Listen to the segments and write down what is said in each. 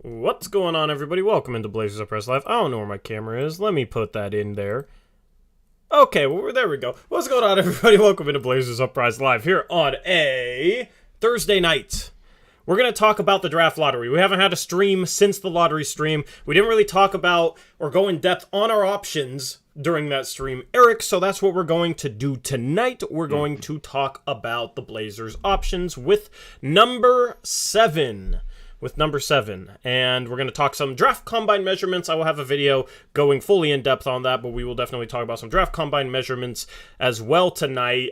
What's going on, everybody? Welcome into Blazers Uprise Live. I don't know where my camera is. Let me put that in there. Okay, well, there we go. What's going on, everybody? Welcome into Blazers Uprise Live here on a Thursday night. We're going to talk about the draft lottery. We haven't had a stream since the lottery stream. We didn't really talk about or go in depth on our options during that stream, Eric, so that's what we're going to do tonight. We're going to talk about the Blazers options with number 7. And we're going to talk some draft combine measurements. I will have a video going fully in depth on that, but we will definitely talk about some draft combine measurements as well tonight.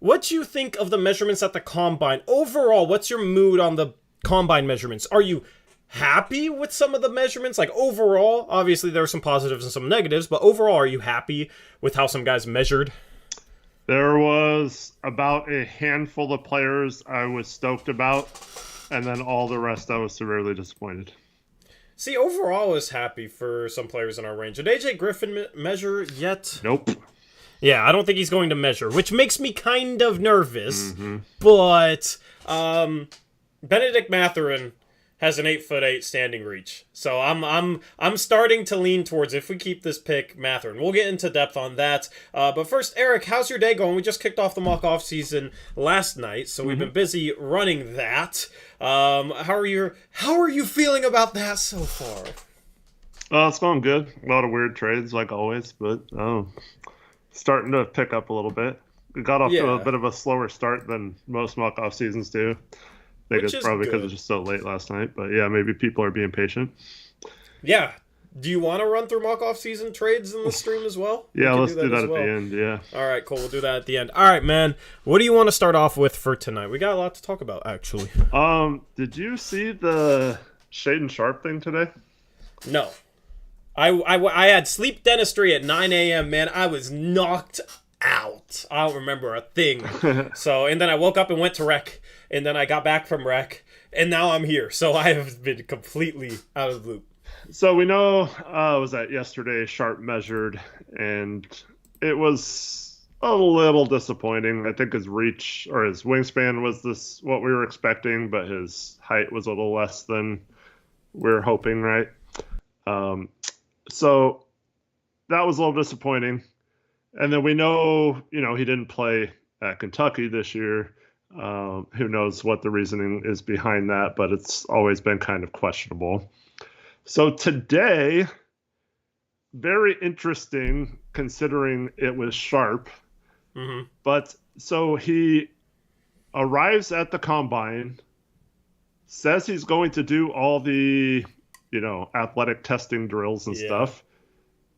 What do you think of the measurements at the combine? Overall, what's your mood on the combine measurements? Are you happy with some of the measurements? Like overall, obviously there are some positives and some negatives, but overall, are you happy with how some guys measured? There was about a handful of players I was stoked about. And then all the rest, I was severely disappointed. See, overall, I was happy for some players in our range. Did AJ Griffin measure yet? Nope. Yeah, I don't think he's going to measure, which makes me kind of nervous. But Benedict Mathurin has an 8'8" standing reach, so I'm starting to lean towards, if we keep this pick, Mathurin. We'll get into depth on that. But first, Eric, how's your day going? We just kicked off the mock-off season last night, so we've been busy running that. How are you feeling about that so far? It's going good. A lot of weird trades, like always, but starting to pick up a little bit. We got off to a bit of a slower start than most mock-off seasons do. I think it's probably because it was just so late last night, but yeah, maybe people are being patient. Yeah. Do you want to run through mock-off season trades in the stream as well? Yeah, let's do that at the end, yeah. All right, cool. We'll do that at the end. All right, man. What do you want to start off with for tonight? We got a lot to talk about, actually. Did you see the Shaedon Sharpe thing today? No. I had sleep dentistry at 9 a.m., man. I was knocked out. I don't remember a thing. And then I woke up and went to rec, and then I got back from rec, and now I'm here. So I have been completely out of the loop. So we know, was that yesterday, Sharpe measured, and it was a little disappointing. I think his reach or his wingspan was what we were expecting, but his height was a little less than we were hoping, right? So that was a little disappointing. And then we know, he didn't play at Kentucky this year. Who knows what the reasoning is behind that, but it's always been kind of questionable. So today, very interesting considering it was Sharpe. But so he arrives at the combine, says he's going to do all the, athletic testing drills and stuff,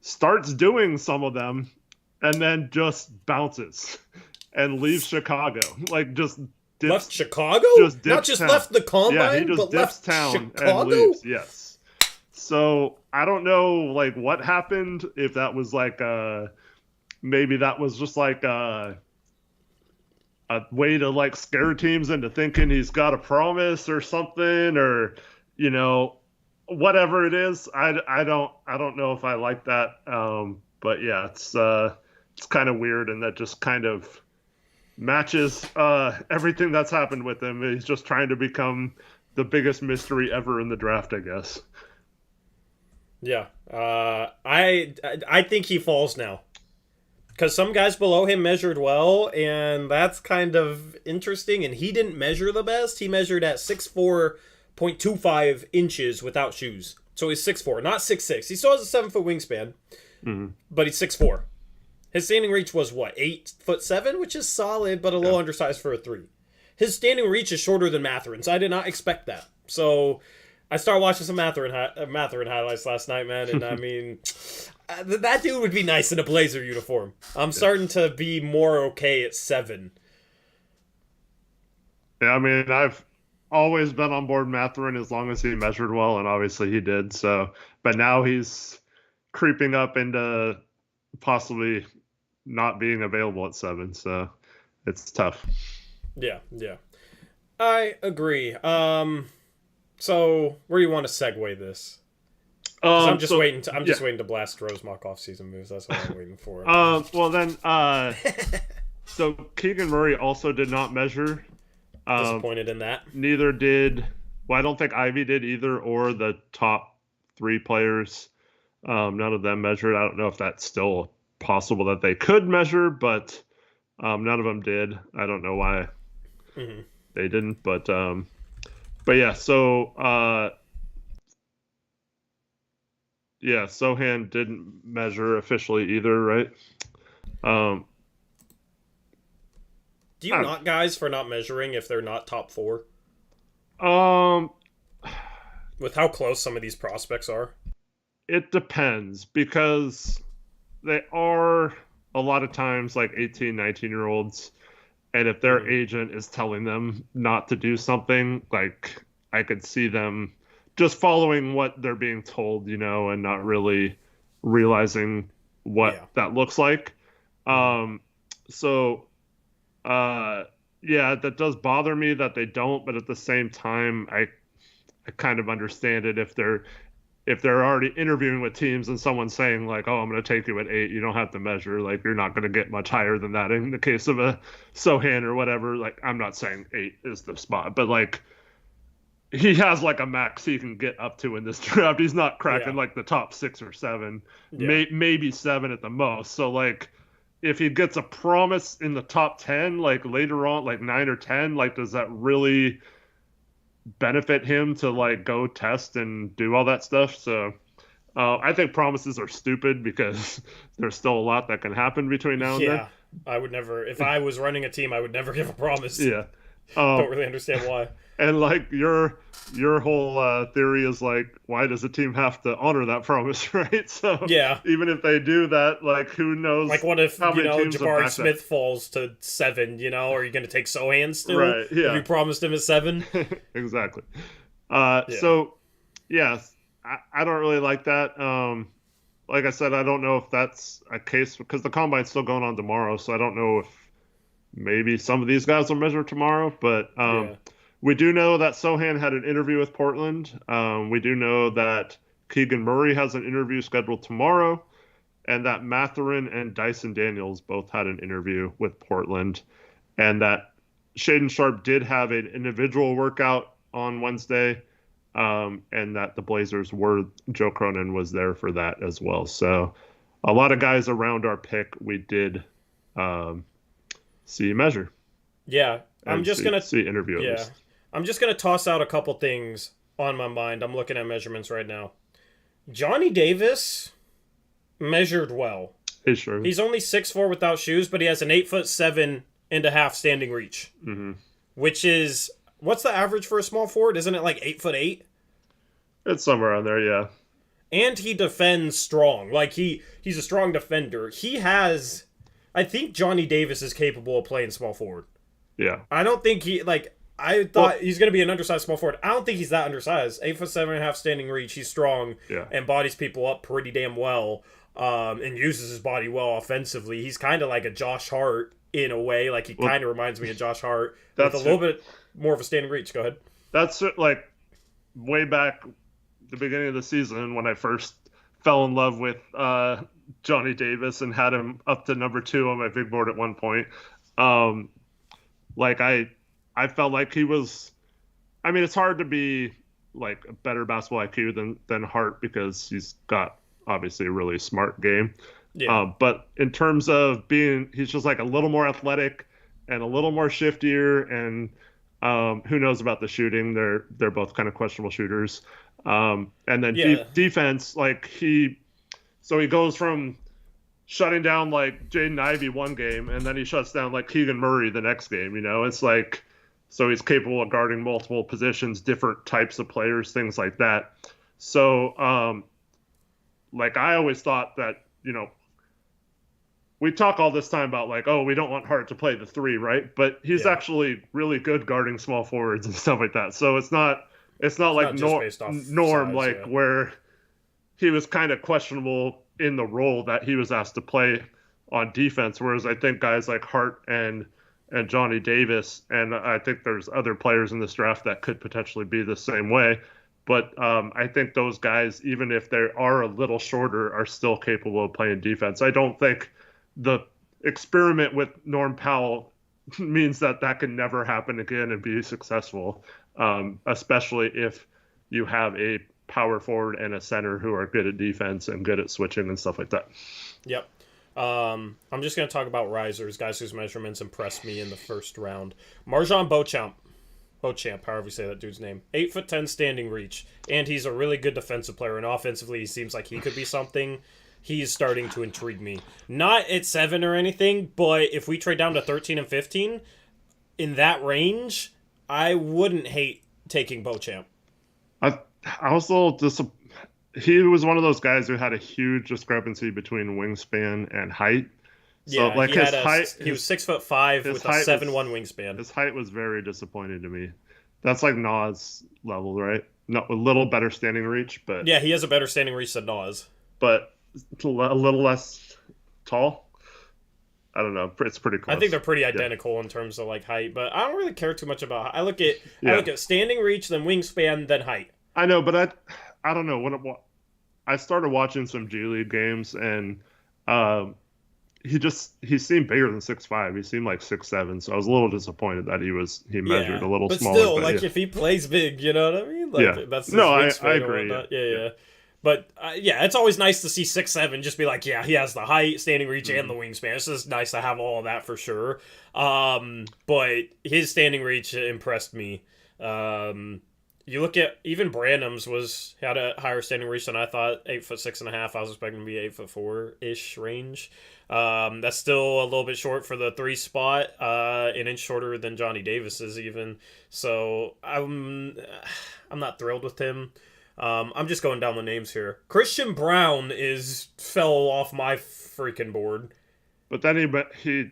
starts doing some of them, and then just bounces and leaves Chicago. Like, just dips. Left Chicago? Not just town. Left the combine, yeah, he just but dips left town Chicago? And leaves, yes. So, I don't know, what happened, if that was, maybe that was just, a way to, scare teams into thinking he's got a promise or something, or, whatever it is. I don't know if I like that. But yeah, it's kind of weird, and that just kind of matches everything that's happened with him. He's just trying to become the biggest mystery ever in the draft, I guess. Yeah, I think he falls now, because some guys below him measured well, and that's kind of interesting. And he didn't measure the best. He measured at 6'4.25" inches without shoes. So he's 6'4", not 6'6". He still has a 7-foot wingspan, but he's 6'4". His standing reach was, 8'7", which is solid, but a little undersized for a 3. His standing reach is shorter than Mathurin's. I did not expect that. So I started watching some Mathurin highlights last night, man, and I mean, that dude would be nice in a Blazer uniform. I'm starting to be more okay at 7. Yeah, I mean, I've always been on board Mathurin as long as he measured well, and obviously he did. So, but now he's creeping up into possibly not being available at 7, so it's tough. Yeah. I agree. So where do you want to segue this? I'm just waiting to blast Rose mock off season moves. That's what I'm waiting for. Well then, so Keegan Murray also did not measure. Disappointed in that. Neither did Well, I don't think Ivy did either, or the top three players. None of them measured. I don't know if that's still possible that they could measure, but none of them did. I don't know why Mm-hmm. they didn't, but yeah. So yeah, Sohan didn't measure officially either, right? Um, Do you knock guys for not measuring if they're not top four? um, With how close some of these prospects are? it depends because they are a lot of times like 18, 19-year olds. And if their Mm-hmm. agent is telling them not to do something, like I could see them just following what they're being told, and not really realizing what Yeah. that looks like. Mm-hmm. Um, so, uh, yeah, that does bother me that they don't, but at the same time, I kind of understand it if they're already interviewing with teams and someone's saying like, "Oh, I'm going to take you at 8," you don't have to measure. Like, you're not going to get much higher than that. In the case of a Sohan or whatever, like, I'm not saying 8 is the spot, but like, he has like a max he can get up to in this draft. He's not cracking Yeah. like the top 6 or 7, Yeah. maybe 7 at the most. So like, if he gets a promise in the top 10, like later on, like 9 or 10, like, does that really benefit him to like go test and do all that stuff? So I think promises are stupid because there's still a lot that can happen between now and then. Yeah. I would never, if I was running a team, I would never give a promise. Yeah. Don't really understand why. And like your whole theory is like, why does a team have to honor that promise, right? So Yeah. even if they do that, like, who knows Like, what if, how many teams have Jabari backed Smith falls to 7, Are you going to take Sohan still? Right, yeah. If you promised him at 7? Exactly. Yeah. So, yeah, I don't really like that. Like I said, I don't know if that's a case because the combine's still going on tomorrow, so I don't know if maybe some of these guys will measure tomorrow, but Yeah. we do know that Sohan had an interview with Portland. We do know that Keegan Murray has an interview scheduled tomorrow, and that Mathurin and Dyson Daniels both had an interview with Portland, and that Shaden Sharp did have an individual workout on Wednesday, and that the Blazers were, Joe Cronin was there for that as well. So a lot of guys around our pick we did see measure. Yeah. I'm just going to see interview at Yeah. least. I'm just going to toss out a couple things on my mind. I'm looking at measurements right now. Johnny Davis measured well. Hey, sure. He's only 6'4" without shoes, but he has an 8'7.5" standing reach. Mm-hmm. Which is, what's the average for a small forward? Isn't it like 8'8"? It's somewhere on there, yeah. And he defends strong. Like, he's a strong defender. I think Johnny Davis is capable of playing small forward. Yeah. I don't think I thought he's going to be an undersized small forward. I don't think he's that undersized. 8'7.5" standing reach. He's strong. Yeah. And bodies people up pretty damn well. And uses his body well offensively. He's kind of like a Josh Hart in a way. Like, he kind of reminds me of Josh Hart with a little bit more of a standing reach. Go ahead. That's like way back the beginning of the season when I first fell in love with Johnny Davis and had him up to number 2 on my big board at one point. Like, I felt like he was. I mean, it's hard to be like a better basketball IQ than Hart because he's got obviously a really smart game. Yeah. But in terms of he's just like a little more athletic and a little more shiftier, and who knows about the shooting? They're both kind of questionable shooters. And then defense, like he goes from shutting down like Jaden Ivey one game, and then he shuts down like Keegan Murray the next game. It's like, so he's capable of guarding multiple positions, different types of players, things like that. So, like, I always thought that, we talk all this time about like, oh, we don't want Hart to play the 3, right? But he's actually really good guarding small forwards and stuff like that. So it's not like Norm, size, like where he was kind of questionable in the role that he was asked to play on defense. Whereas I think guys like Hart and Johnny Davis, and I think there's other players in this draft that could potentially be the same way. But I think those guys, even if they are a little shorter, are still capable of playing defense. I don't think the experiment with Norm Powell means that can never happen again and be successful. especially if you have a power forward and a center who are good at defense and good at switching and stuff like that. Yep. I'm just going to talk about risers, guys whose measurements impressed me in the first round. Marjan Beauchamp, however you say that dude's name. 8'10" standing reach, and he's a really good defensive player, and offensively he seems like he could be something. He's starting to intrigue me. Not at 7 or anything, but if we trade down to 13 and 15, in that range, I wouldn't hate taking Beauchamp. I was a little disappointed. He was one of those guys who had a huge discrepancy between wingspan and height. So, Yeah, like he was 6'5" with a 7'1" wingspan. His height was very disappointing to me. That's like Nas level, right? Not a little better standing reach, but yeah, he has a better standing reach than Nas. But a little less tall. I don't know. It's pretty close. I think they're pretty identical in terms of like height, but I don't really care too much about. I look at standing reach, then wingspan, then height. I know, but I don't know. When I started watching some G League games, and he seemed bigger than 6'5". He seemed like 6'7". So I was a little disappointed that he measured a little smaller. Still, but still, if he plays big, you know what I mean? Like, that's his I agree. Yeah. But it's always nice to see 6'7" just be like, yeah, he has the height, standing reach, and the wingspan. It's just nice to have all of that for sure. But his standing reach impressed me. You look at even Branham's had a higher standing reach than I thought, 8'6.5". I was expecting to be 8'4" range. That's still a little bit short for the 3 spot, an inch shorter than Johnny Davis's even. So I'm not thrilled with him. I'm just going down the names here. Christian Brown fell off my freaking board. But then he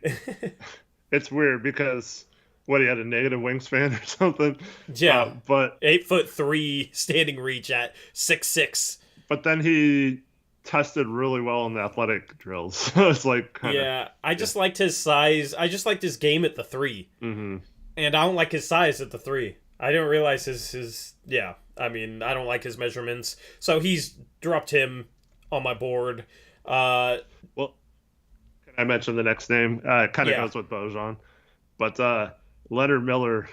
it's weird because he had a negative wingspan or something. Yeah, but 8'3" standing reach at 6'6". But then he tested really well in the athletic drills. So it's like I just liked his size. I just liked his game at the 3, and I don't like his size at the 3. I didn't realize his. I don't like his measurements, so he's dropped him on my board. Well, can I mention the next name? It kind of goes with Bojan, but Leonard Miller,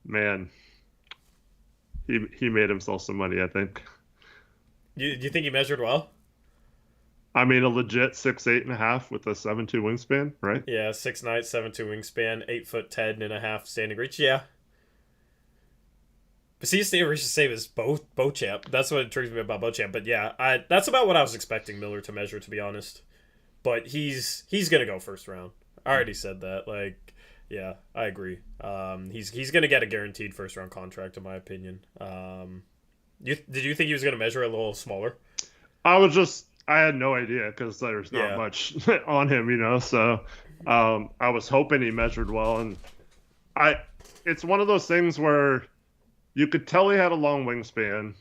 man, he made himself some money, I think. Do you think he measured well? I mean, a legit 6'8.5" with a 7'2" wingspan, right? Yeah, 6'9", 7'2" wingspan, 8'10.5" standing reach. Yeah. But see, standing reach is the same as Beauchamp. That's what intrigues me about Beauchamp. But yeah, that's about what I was expecting Miller to measure, to be honest. But he's gonna go first round. I already said that. Like, yeah, I agree. He's gonna get a guaranteed first round contract, in my opinion. Did you think he was gonna measure a little smaller? I had no idea because there's not much on him, So I was hoping he measured well, and it's one of those things where you could tell he had a long wingspan,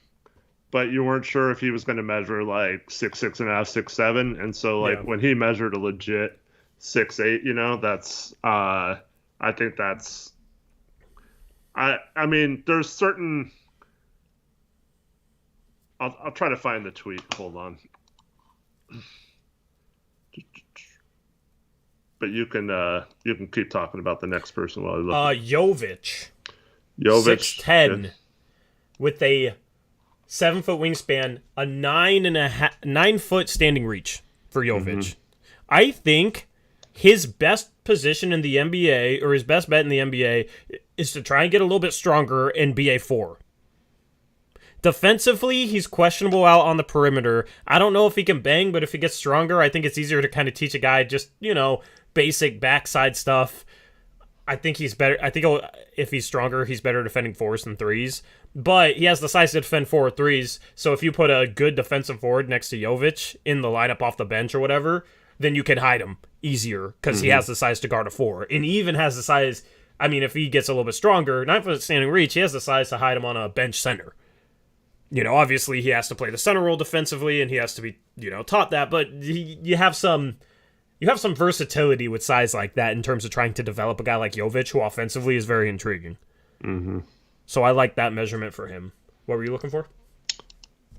but you weren't sure if he was going to measure like 6'6.5", 6'7", and so when he measured a legit 6'8", that's I think that's I mean there's certain. I'll try to find the tweet. Hold on. But you can keep talking about the next person while I look. Jovic 6'10", with a 7-foot wingspan, a 9-foot standing reach for Jovic. I think his best position in the NBA, or his best bet in the NBA, is to try and get a little bit stronger and be a 4. Defensively, he's questionable out on the perimeter. I don't know if he can bang, but if he gets stronger, I think it's easier to kind of teach a guy just, basic backside stuff. I think he's better. I think if he's stronger, he's better defending 4s than 3s. But he has the size to defend 4 or 3s. So if you put a good defensive forward next to Jovic in the lineup off the bench or whatever, then you can hide him easier because he has the size to guard a 4. And he even has the size, if he gets a little bit stronger, 9-foot standing reach, he has the size to hide him on a bench center. Obviously he has to play the center role defensively and he has to be, taught that. But you have some versatility with size like that in terms of trying to develop a guy like Jovic, who offensively is very intriguing. So I like that measurement for him. What were you looking for?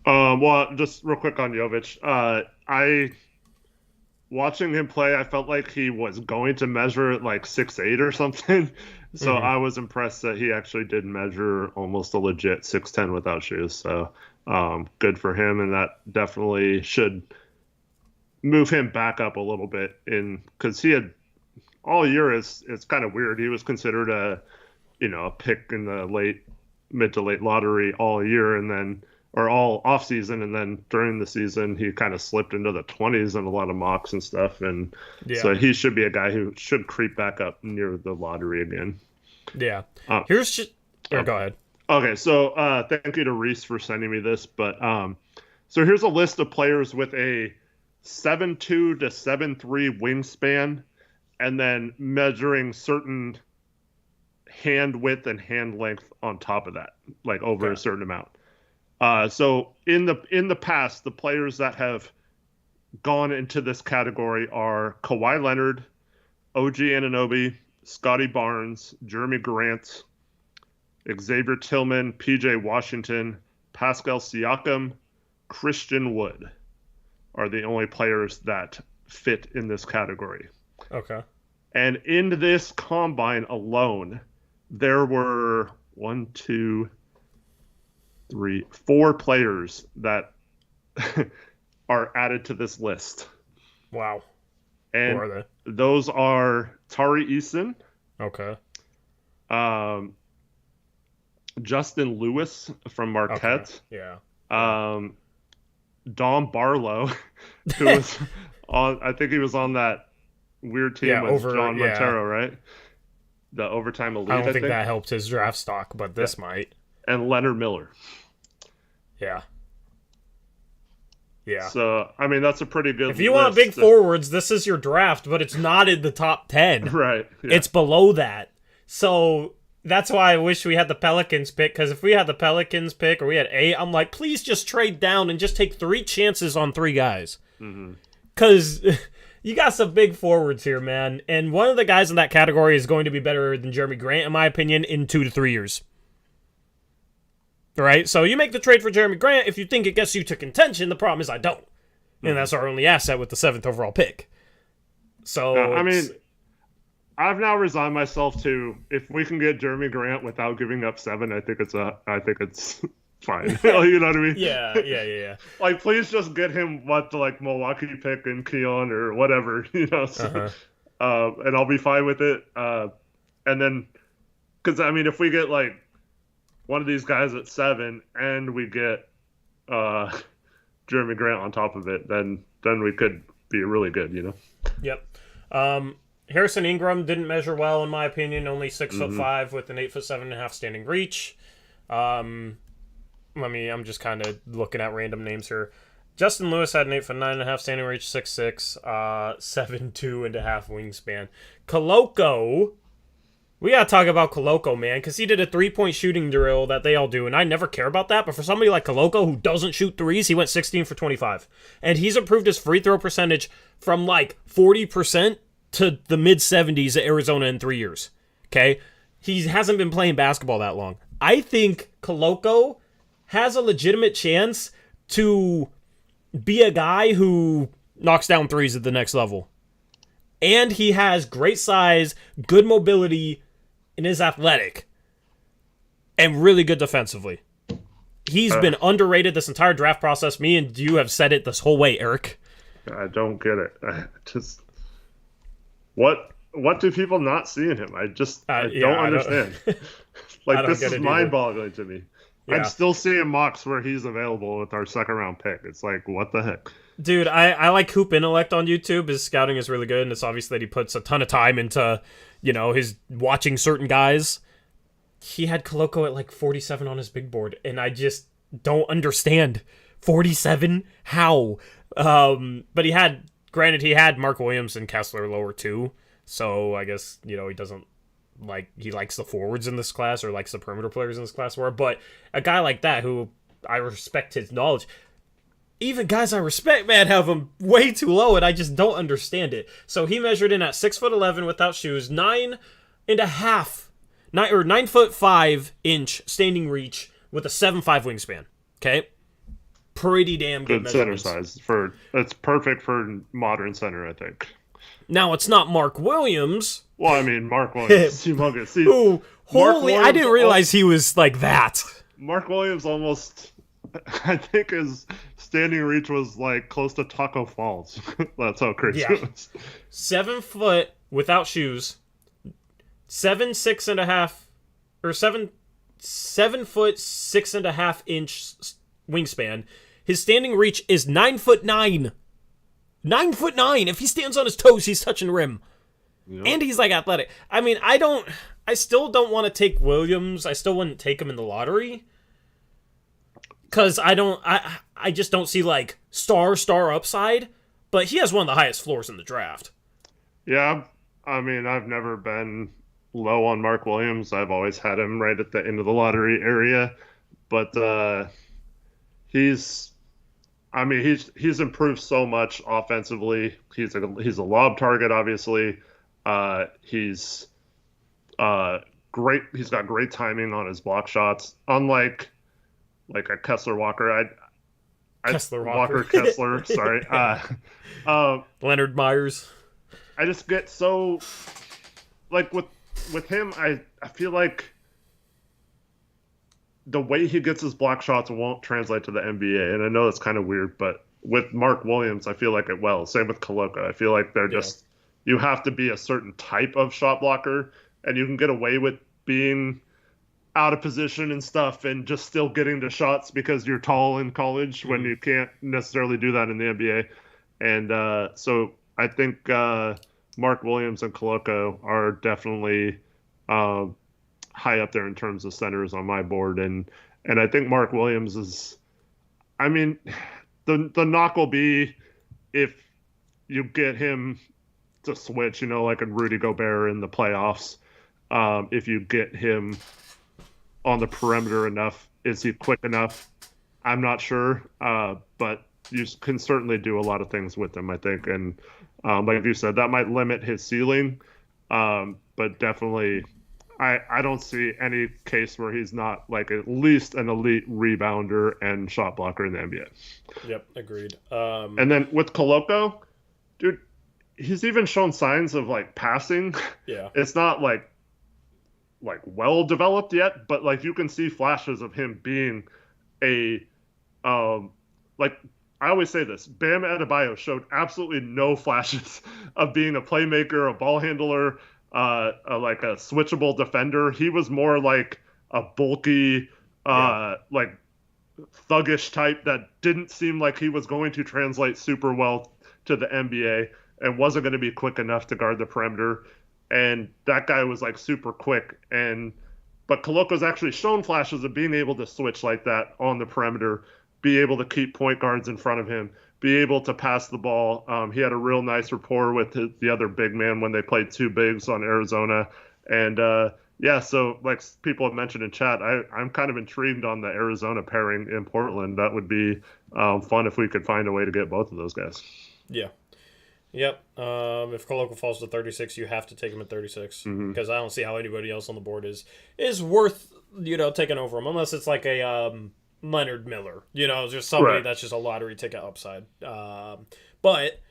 Well, just real quick on Jovic. watching him play, I felt like he was going to measure at like 6'8" or something. So Mm-hmm. I was impressed that he actually did measure almost a legit 6'10" without shoes. So good for him, and that definitely should move him back up a little bit in because he had all year is it's kind of weird. He was considered a pick in the mid to late lottery all year, and then or all off season, and then during the season he kind of slipped into the 20s in a lot of mocks and stuff, and Yeah. so he should be a guy who should creep back up near the lottery again. Yeah. Uh, Here's just. Go ahead. Okay, so thank you to Reese for sending me this, but so here's a list of players with a 7'2" to 7'3" wingspan, and then measuring certain hand width and hand length on top of that, like over a certain amount. So in the past, the players that have gone into this category are Kawhi Leonard, OG Anunoby, Scotty Barnes, Jeremy Grant, Xavier Tillman, PJ Washington, Pascal Siakam, Christian Wood are the only players that fit in this category. Okay. And in this combine alone, there were 4 players that are added to this list. Wow. And Who are they? those are Tari Eason, Okay. Justin Lewis from Marquette, Yeah. Dom Barlow, who was on, I think he was on that weird team with John Montero, right? The overtime elite. I don't think that helped his draft stock, but this might. And Leonard Miller. Yeah. Yeah. So, I mean, that's a pretty good If you want big forwards, this is your draft, but it's not in the top 10. Right. Yeah. It's below that. So that's why I wish we had the Pelicans pick, because if we had the Pelicans pick or we had 8, I'm like, please just trade down and just take 3 chances on 3 guys. Because you got some big forwards here, man. And one of the guys in that category is going to be better than Jeremy Grant, in my opinion, in 2 to 3 years. Right? So you make the trade for Jeremy Grant if you think it gets you to contention. The problem is I don't. And that's our only asset with the 7th overall pick. So, I mean, I've now resigned myself to if we can get Jeremy Grant without giving up 7, I think it's fine. You know what I mean? Yeah. Like, please just get him like Milwaukee pick and Keon or whatever, So, and I'll be fine with it. And then, because I mean, if we get like one of these guys at 7 and we get Jeremy Grant on top of it, then we could be really good, Yep. Harrison Ingram didn't measure well, in my opinion. Only 6'5" with an 8'7.5" standing reach. I'm just kind of looking at random names here. Justin Lewis had an 8'9.5" standing reach, 6'6", 7'2.5" wingspan. Koloko, we gotta talk about Koloko, man, because he did a 3-point shooting drill that they all do, and I never care about that. But for somebody like Koloko who doesn't shoot threes, he went 16 for 25, and he's improved his free throw percentage from like 40% to the mid-70s at Arizona in 3 years. Okay, he hasn't been playing basketball that long. I think Koloko has a legitimate chance to be a guy who knocks down threes at the next level. And he has great size, good mobility, and is athletic. And really good defensively. He's been underrated this entire draft process. Me and you have said it this whole way, Eric. I don't get it. What do people not see in him? I don't understand. Like, this is mind-boggling to me. Yeah. I'm still seeing mocks where he's available with our 2nd-round pick. It's like, what the heck? Dude, I like Hoop Intellect on YouTube. His scouting is really good, and it's obvious that he puts a ton of time into, his watching certain guys. He had Koloko at like 47 on his big board, and I just don't understand. 47? How? But he had Mark Williams and Kessler lower too, so I guess, he doesn't he likes the forwards in this class or likes the perimeter players in this class more, but a guy like that who I respect his knowledge, even guys I respect, man, have him way too low, and I just don't understand it. So he measured in at 6'11" without shoes, 9.5 standing reach with a 7'5" wingspan. Okay, pretty damn good center measurements. size. It's perfect for modern center, I think. Now, it's not Mark Williams. Well, I mean, Mark Williams is humongous. Ooh, holy, I didn't realize he was like that. Mark Williams almost, I think his standing reach was like close to Taco Falls. That's how crazy it was. 7 foot without shoes. 7 foot 6.5 inch wingspan. His standing reach is 9'9". 9'9". If he stands on his toes, he's touching rim. Yep. And he's like athletic. I mean, I still don't want to take Williams. I still wouldn't take him in the lottery. Because I just don't see like star upside. But he has one of the highest floors in the draft. Yeah, I mean, I've never been low on Mark Williams. I've always had him right at the end of the lottery area. But he's improved so much offensively. He's a lob target, obviously. He's great. He's got great timing on his block shots. Unlike like a Kessler Walker, Kessler. Sorry. Leonard Myers. I just get so like with him. I feel like the way he gets his block shots won't translate to the NBA, and I know that's kind of weird, but with Mark Williams, I feel like it will. Same with Koloko. I feel like they're just you have to be a certain type of shot blocker, and you can get away with being out of position and stuff and just still getting the shots because you're tall in college when you can't necessarily do that in the NBA. And so I think Mark Williams and Koloko are definitely high up there in terms of centers on my board. And I think Mark Williams is, I mean, the knock will be if you get him to switch, like in Rudy Gobert in the playoffs. If you get him on the perimeter enough, is he quick enough? I'm not sure, but you can certainly do a lot of things with him, I think. And like you said, that might limit his ceiling, but definitely I don't see any case where he's not like at least an elite rebounder and shot blocker in the NBA. Yep, agreed. And then with Koloko, dude, he's even shown signs of like passing. Yeah. It's not like well developed yet, but like you can see flashes of him being a like I always say this, Bam Adebayo showed absolutely no flashes of being a playmaker, a ball handler, like a switchable defender. He was more like a bulky, like thuggish type that didn't seem like he was going to translate super well to the NBA and wasn't going to be quick enough to guard the perimeter. And that guy was like super quick. But Koloko's actually shown flashes of being able to switch like that on the perimeter, be able to keep point guards in front of him, be able to pass the ball. He had a real nice rapport with the other big man when they played two bigs on Arizona. And so like people have mentioned in chat, I'm kind of intrigued on the Arizona pairing in Portland. That would be fun if we could find a way to get both of those guys. Yeah. Yep. If Koloko falls to 36, you have to take him at 36 because I don't see how anybody else on the board is worth taking over him unless it's like a Leonard Miller, just somebody that's just a lottery ticket upside. But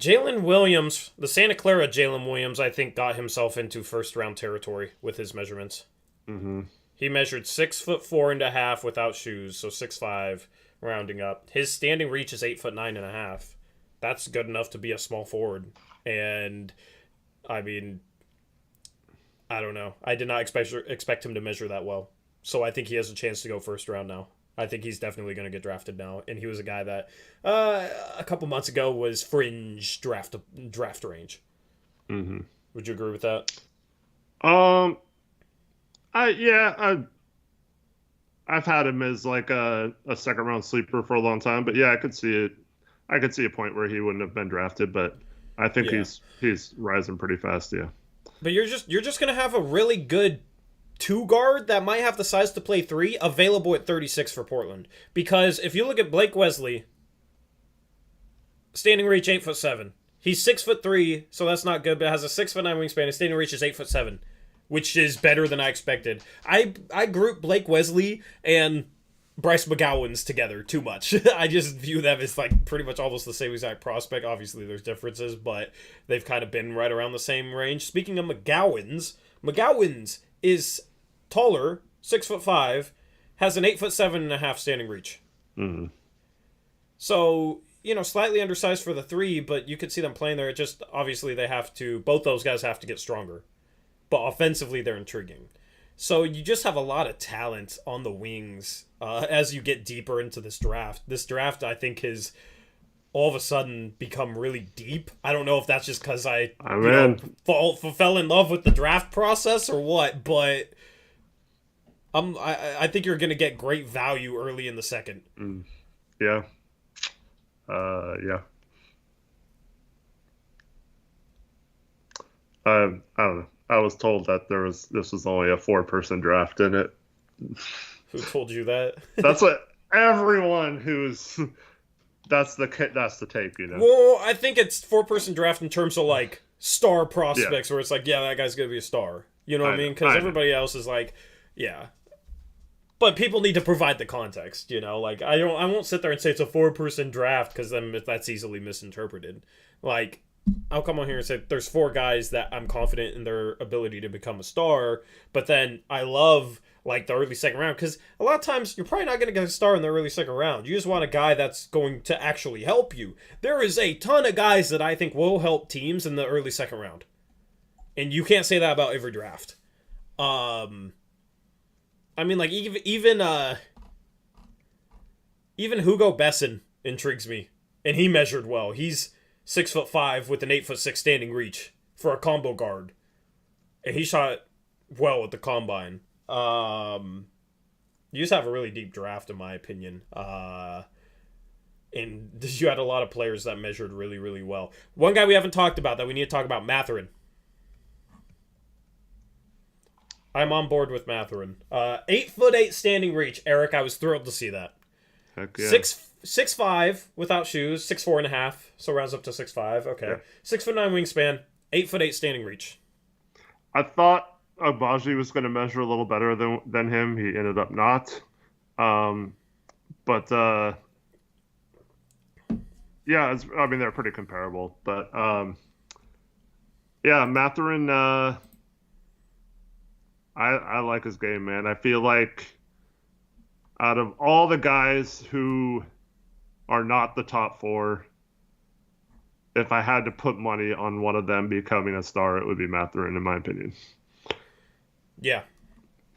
Jalen Williams, the Santa Clara Jalen Williams, I think got himself into first round territory with his measurements. Mm-hmm. He measured 6'4.5" without shoes, so 6'5", rounding up. His standing reach is 8'9.5". That's good enough to be a small forward. And, I mean, I don't know. I did not expect him to measure that well. So I think he has a chance to go first round now. I think he's definitely going to get drafted now. And he was a guy that a couple months ago was fringe draft range. Mm-hmm. Would you agree with that? I've had him as like a second round sleeper for a long time. But, yeah, I could see it. I could see a point where he wouldn't have been drafted, but I think he's rising pretty fast, yeah. But you're just gonna have a really good 2 guard that might have the size to play 3 available at 36 for Portland. Because if you look at Blake Wesley, standing reach 8'7". He's 6'3", so that's not good, but has a 6'9" wingspan. His standing reach is 8'7", which is better than I expected. I group Blake Wesley and Bryce McGowan's together too much. I just view them as like pretty much almost the same exact prospect. Obviously, there's differences, but they've kind of been right around the same range. Speaking of McGowan's is taller, 6'5", has an 8'7.5" standing reach. Mm-hmm. So, slightly undersized for the 3, but you could see them playing there. It just, obviously, both those guys have to get stronger. But offensively, they're intriguing. So you just have a lot of talent on the wings as you get deeper into this draft. This draft, I think, has all of a sudden become really deep. I don't know if that's just because I fell in love with the draft process or what, but I think you're going to get great value early in the second. Yeah. Yeah. I don't know. I was told that this was only a 4-person draft in it. Who told you that? That's what everyone that's the take, Well, I think it's 4-person draft in terms of like star prospects, where it's like, yeah, that guy's gonna be a star. You know what I mean? Because everybody else is like, yeah. But people need to provide the context, Like I won't sit there and say it's a 4-person draft because then that's easily misinterpreted. Like, I'll come on here and say there's 4 guys that I'm confident in their ability to become a star, but then I love like the early second round because a lot of times you're probably not going to get a star in the early second round. You just want a guy that's going to actually help you. There is a ton of guys that I think will help teams in the early second round, and you can't say that about every draft. I mean, like even Hugo Besson intrigues me, and he measured well. He's 6'5" with an 8'6" standing reach for a combo guard, and he shot well at the combine. You just have a really deep draft, in my opinion. And you had a lot of players that measured really, really well. One guy we haven't talked about that we need to talk about, Mathurin. I'm on board with Mathurin. 8'8" standing reach, Eric. I was thrilled to see that. Heck yeah. 6'5" without shoes, 6'4.5", so rounds up to 6'5". Okay, yeah. 6'9" wingspan, 8'8" standing reach. I thought Agbaji was going to measure a little better than him. He ended up not. But yeah, they're pretty comparable. But yeah, Mathurin. I like his game, man. I feel like out of all the guys who are not the top 4, if I had to put money on one of them becoming a star, it would be Mathurin, in my opinion. Yeah.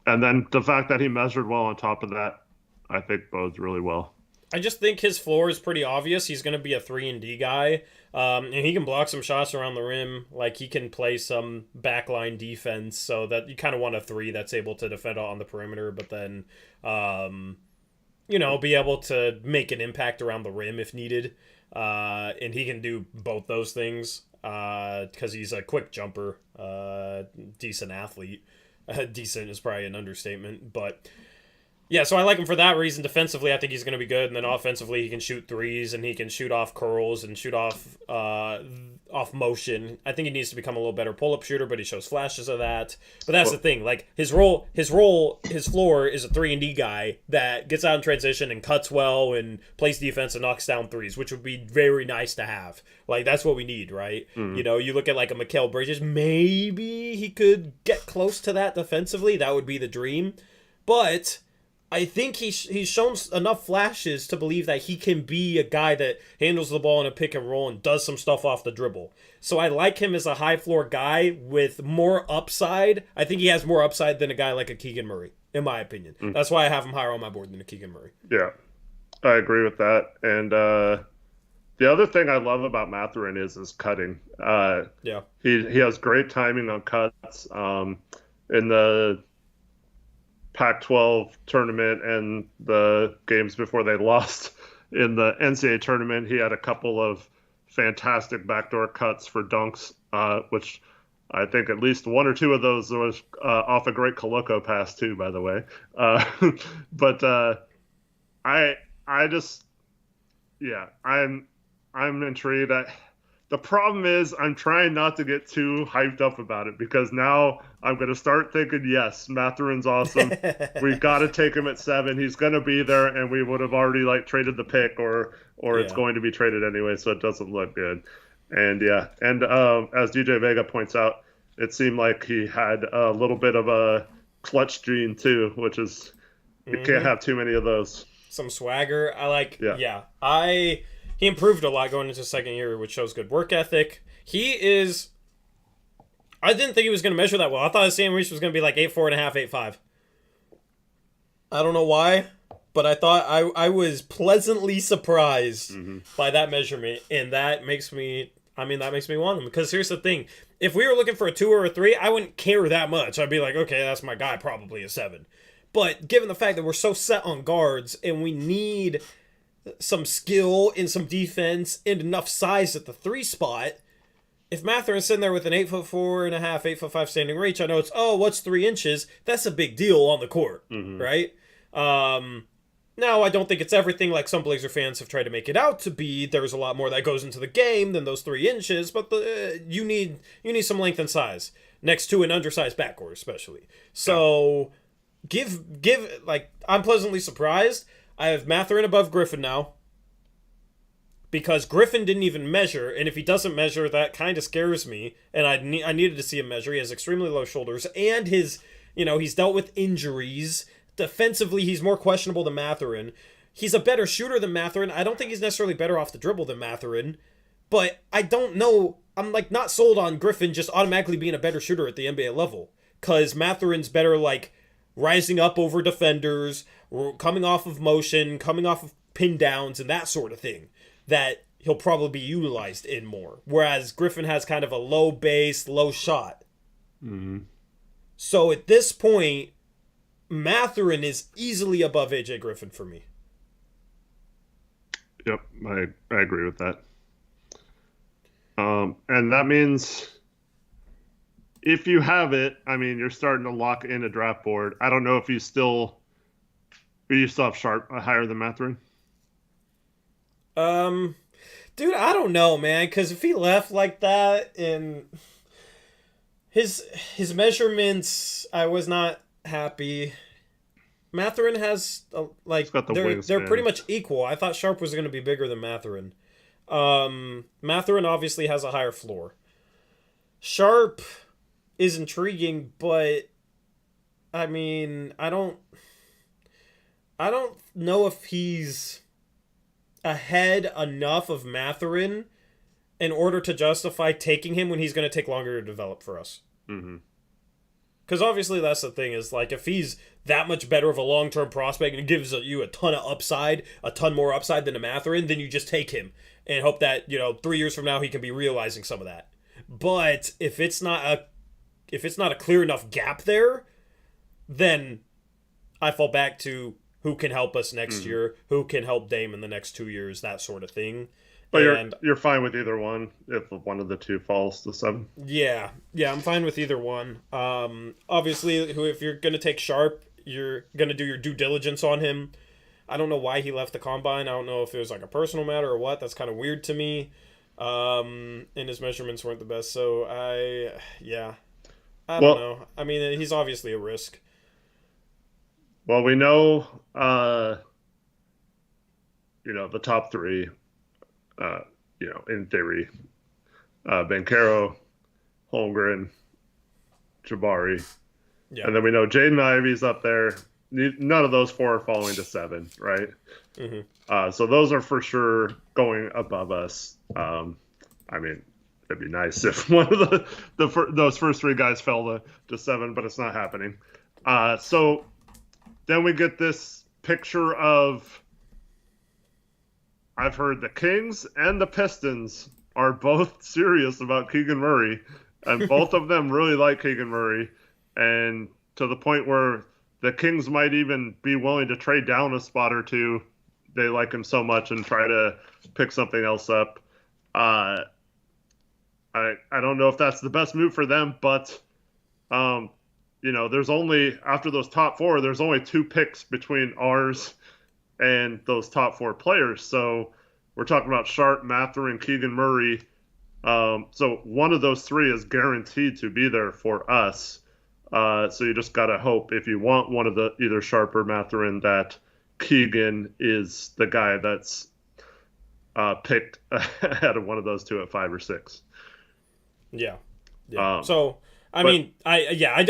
And then the fact that he measured well on top of that, I think bodes really well. I just think his floor is pretty obvious. He's going to be a 3-and-D guy, and he can block some shots around the rim. Like, he can play some backline defense, so that you kind of want a 3 that's able to defend on the perimeter, but then, be able to make an impact around the rim if needed. And he can do both those things because he's a quick jumper, decent athlete. Decent is probably an understatement, but yeah, so I like him for that reason. Defensively, I think he's going to be good, and then offensively, he can shoot threes, and he can shoot off curls and shoot off motion. I think he needs to become a little better pull-up shooter, but he shows flashes of that. But that's the thing, like his floor is a 3-and-D guy that gets out in transition and cuts well and plays defense and knocks down threes, which would be very nice to have. Like, that's what we need, right? Mm. You look at like a Mikal Bridges, maybe he could get close to that defensively. That would be the dream, but I think he's shown enough flashes to believe that he can be a guy that handles the ball in a pick and roll and does some stuff off the dribble. So I like him as a high floor guy with more upside. I think he has more upside than a guy like a Keegan Murray, in my opinion. Mm. That's why I have him higher on my board than a Keegan Murray. Yeah, I agree with that. And the other thing I love about Mathurin is his cutting. Yeah, he has great timing on cuts. In the Pac-12 tournament and the games before they lost in the NCAA tournament, he had a couple of fantastic backdoor cuts for dunks, which I think at least one or two of those was off a great Koloko pass too, by the way. But I'm intrigued. The problem is I'm trying not to get too hyped up about it because now I'm going to start thinking, yes, Matherin's awesome. We've got to take him at 7. He's going to be there, and we would have already like traded the pick, or it's Yeah. going to be traded anyway, so it doesn't look good. And yeah, and as DJ Vega points out, it seemed like he had a little bit of a clutch gene too, which is you can't have too many of those. Some swagger. I like. Yeah. Yeah. He improved a lot going into second year, which shows good work ethic. He is. I didn't think he was going to measure that well. I thought his Sam Reach was going to be like 8'4.5", 8'5". I don't know why, but I thought I was pleasantly surprised by that measurement, and that makes me. I mean, that makes me want him because here's the thing: if we were looking for a 2 or a 3, I wouldn't care that much. I'd be like, okay, that's my guy, probably a 7. But given the fact that we're so set on guards and we need some skill and some defense and enough size at the 3 spot, if Matherin's sitting there with an 8'4.5", 8'5" standing reach, I know it's, what's 3 inches? That's a big deal on the court, right? Now, I don't think it's everything like some Blazer fans have tried to make it out to be. There's a lot more that goes into the game than those 3 inches, but you need some length and size next to an undersized backcourt, especially. So, I'm pleasantly surprised. I have Matherin above Griffin now because Griffin didn't even measure, and if he doesn't measure, that kind of scares me. And I needed to see him measure. He has extremely low shoulders, and he's dealt with injuries. Defensively, he's more questionable than Matherin. He's a better shooter than Matherin. I don't think he's necessarily better off the dribble than Matherin, but I don't know. I'm like not sold on Griffin just automatically being a better shooter at the NBA level because Matherin's better like rising up over defenders, coming off of motion, coming off of pin downs, and that sort of thing that he'll probably be utilized in more. Whereas Griffin has kind of a low base, low shot. So at this point, Matherin is easily above AJ Griffin for me. Yep, I agree with that. And that means if you have it, I mean, you're starting to lock in a draft board. I don't know if you still have Sharp higher than Matherin. Dude, I don't know, man, because if he left like that and his measurements, I was not happy. Matherin has they're pretty much equal. I thought Sharp was going to be bigger than Matherin. Matherin obviously has a higher floor. Sharp is intriguing, but I mean, I don't know if he's ahead enough of Matherin in order to justify taking him when he's going to take longer to develop for us. Because obviously that's the thing is like if he's that much better of a long-term prospect and gives you a ton of upside, a ton more upside than a Matherin, then you just take him and hope that 3 years from now he can be realizing some of that. But if it's not a clear enough gap there, then I fall back to who can help us next year, who can help Dame in the next 2 years, that sort of thing. But you're fine with either one if one of the two falls to 7. Yeah, I'm fine with either one. Obviously, if you're gonna take Sharp, you're gonna do your due diligence on him. I don't know why he left the combine. I don't know if it was like a personal matter or what. That's kind of weird to me. And his measurements weren't the best. So I don't know. I mean, he's obviously a risk. Well, we know, the top 3. In theory, Banchero, Holmgren, Jabari. Yeah. And then we know Jaden Ivey's up there. None of those 4 are falling to 7, right? So those are for sure going above us. I mean, it'd be nice if one of those first 3 guys fell to 7, but it's not happening. So then we get this picture of I've heard the Kings and the Pistons are both serious about Keegan Murray, and both of them really like Keegan Murray, and to the point where the Kings might even be willing to trade down a spot or 2. They like him so much and try to pick something else up. I don't know if that's the best move for them, but there's only after those top 4, there's only 2 picks between ours and those top 4 players. So we're talking about Sharp, Matherin, Keegan Murray, So one of those three is guaranteed to be there for us. So you just gotta hope if you want one of the either Sharp or Mathurin that Keegan is the guy that's picked ahead of one of those two at 5 or 6. Yeah. Yeah. Um, So, I but mean, I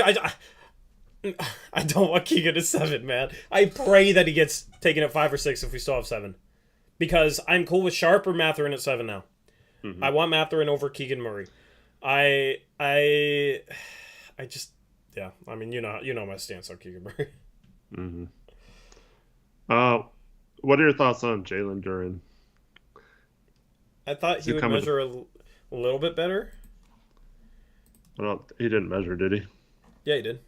don't want Keegan at 7, man. I pray that he gets taken at 5 or 6 if we still have 7. Because I'm cool with Sharp or Mathurin at 7 now. I want Mathurin over Keegan Murray. I just, yeah. I mean, you know my stance on Keegan Murray. mm-hmm. What are your thoughts on Jalen Jordan? I thought he would measure a little bit better. Well, he didn't measure, did he? Yeah, he did.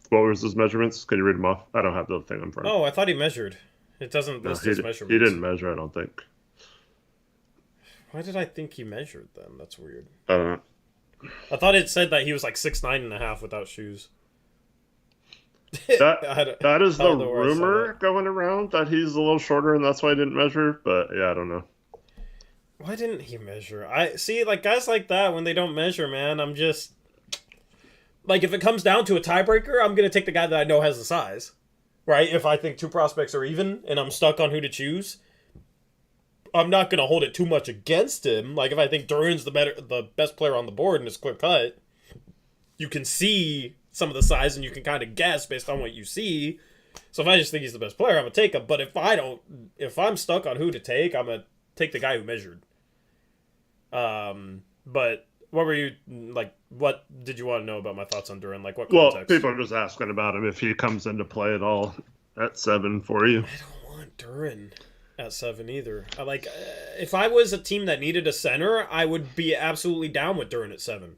What was his measurements? Can you read them off? I don't have the thing in front. Oh, I thought he measured. It doesn't list his measurements. He didn't measure, I don't think. Why did I think he measured then? That's weird. I don't know. I thought it said that he was like 6'9.5" without shoes. That is the rumor going around that he's a little shorter and that's why he didn't measure. But yeah, I don't know. Why didn't he measure? I see, like guys like that when they don't measure, man. I'm just like if it comes down to a tiebreaker, I'm gonna take the guy that I know has the size, right? If I think two prospects are even and I'm stuck on who to choose, I'm not gonna hold it too much against him. Like if I think Duran's the best player on the board and it's clear cut, you can see some of the size and you can kind of guess based on what you see. So if I just think he's the best player, I'm gonna take him. But if I'm stuck on who to take, I'm gonna take the guy who measured. But what were you like? What did you want to know about my thoughts on Duran? Like what context? Well, people are just asking about him if he comes into play at all at 7 for you. I don't want Duran at 7 either. If I was a team that needed a center, I would be absolutely down with Duran at 7.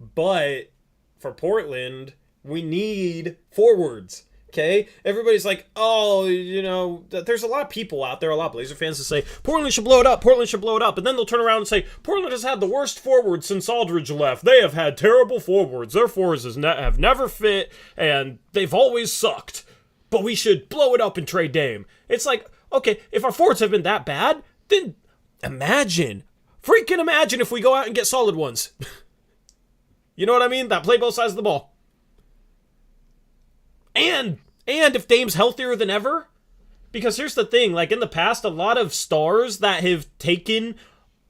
But for Portland, we need forwards. Okay? Everybody's like, oh, there's a lot of people out there, a lot of Blazer fans that say, Portland should blow it up, Portland should blow it up. And then they'll turn around and say, Portland has had the worst forwards since Aldridge left. They have had terrible forwards. Their forwards have never fit, and they've always sucked. But we should blow it up and trade Dame. It's like, okay, if our forwards have been that bad, then freaking imagine if we go out and get solid ones. You know what I mean? That play both sides of the ball. And if Dame's healthier than ever, because here's the thing, like in the past, a lot of stars that have taken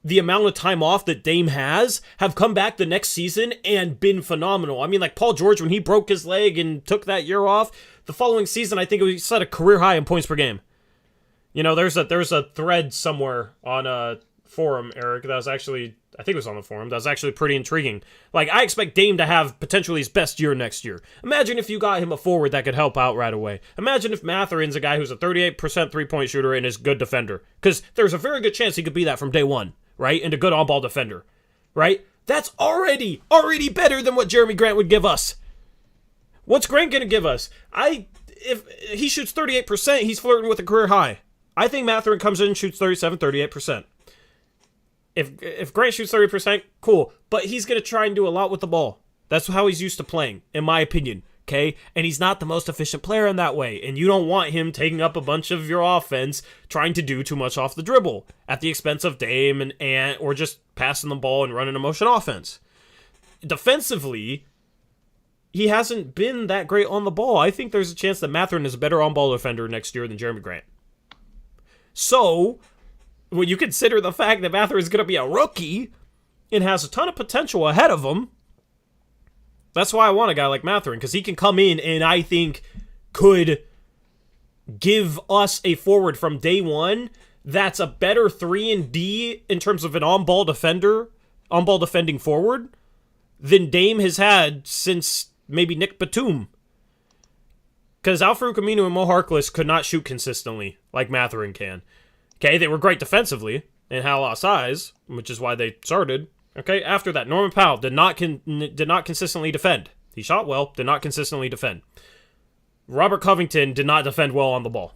the amount of time off that Dame have come back the next season and been phenomenal. I mean, like Paul George, when he broke his leg and took that year off, the following season, I think he set a career high in points per game. There's a thread somewhere on a forum, Eric, that was actually, I think it was on the forum, that was actually pretty intriguing. Like, I expect Dame to have potentially his best year next year. Imagine if you got him a forward that could help out right away. Imagine if Mathurin's a guy who's a 38% three-point shooter and is a good defender. Because there's a very good chance he could be that from day one, right? And a good on-ball defender, right? That's already better than what Jeremy Grant would give us. What's Grant going to give us? If he shoots 38%, he's flirting with a career high. I think Mathurin comes in and shoots 38%. If Grant shoots 30%, cool. But he's going to try and do a lot with the ball. That's how he's used to playing, in my opinion. Okay? And he's not the most efficient player in that way. And you don't want him taking up a bunch of your offense, trying to do too much off the dribble at the expense of Dame and Ant, or just passing the ball and running a motion offense. Defensively, he hasn't been that great on the ball. I think there's a chance that Mathurin is a better on-ball defender next year than Jeremy Grant. So, when you consider the fact that Mathurin is going to be a rookie and has a ton of potential ahead of him, that's why I want a guy like Mathurin, because he can come in and I think could give us a forward from day one that's a better 3-and-D in terms of an on-ball defending forward than Dame has had since maybe Nick Batum. Because Al-Farouq Aminu and Mo Harkless could not shoot consistently like Mathurin can. Okay, they were great defensively and had a lot of size, which is why they started. Okay, after that, Norman Powell did not consistently defend. He shot well, did not consistently defend. Robert Covington did not defend well on the ball.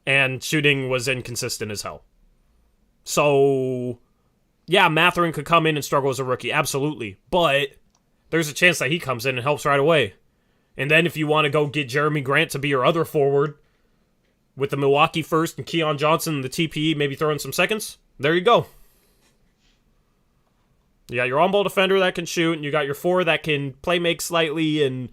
And shooting was inconsistent as hell. So, yeah, Mathurin could come in and struggle as a rookie, absolutely. But there's a chance that he comes in and helps right away. And then if you want to go get Jeremy Grant to be your other forward, with the Milwaukee first and Keon Johnson and the TPE maybe throw in some seconds, There you go. You got your on-ball defender that can shoot, and you got your forward that can play make slightly and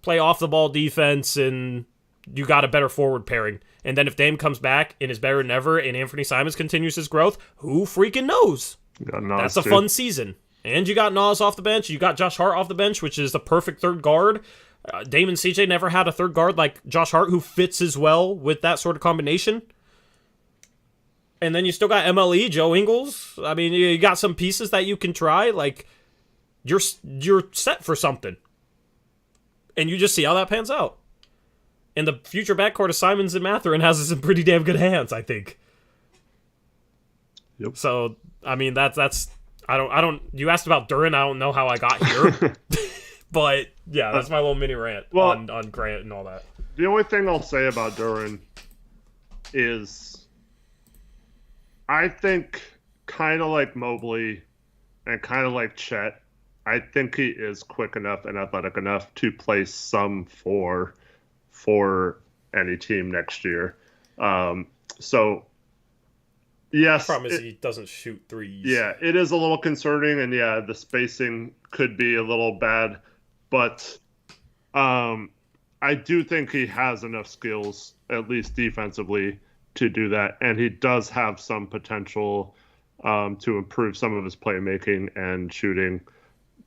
play off-the-ball defense, and you got a better forward pairing. And then if Dame comes back and is better than ever, and Anthony Simons continues his growth, who freaking knows? That's a fun season. And you got Nas off the bench. You got Josh Hart off the bench, which is the perfect third guard. Dame and CJ never had a third guard like Josh Hart who fits as well with that sort of combination. And then you still got MLE, Joe Ingles. I mean, you got some pieces that you can try. Like, you're set for something. And you just see how that pans out. And the future backcourt of Simons and Mathurin has us in pretty damn good hands, I think. Yep. So, I mean, that's I don't. You asked about Duran. I don't know how I got here, but yeah, that's my little mini rant on Grant and all that. The only thing I'll say about Duran is, I think kind of like Mobley and kind of like Chet, I think he is quick enough and athletic enough to play some for any team next year. So. Yes. The problem is he doesn't shoot threes. Yeah, it is a little concerning, and yeah, the spacing could be a little bad, but I do think he has enough skills, at least defensively, to do that, and he does have some potential to improve some of his playmaking and shooting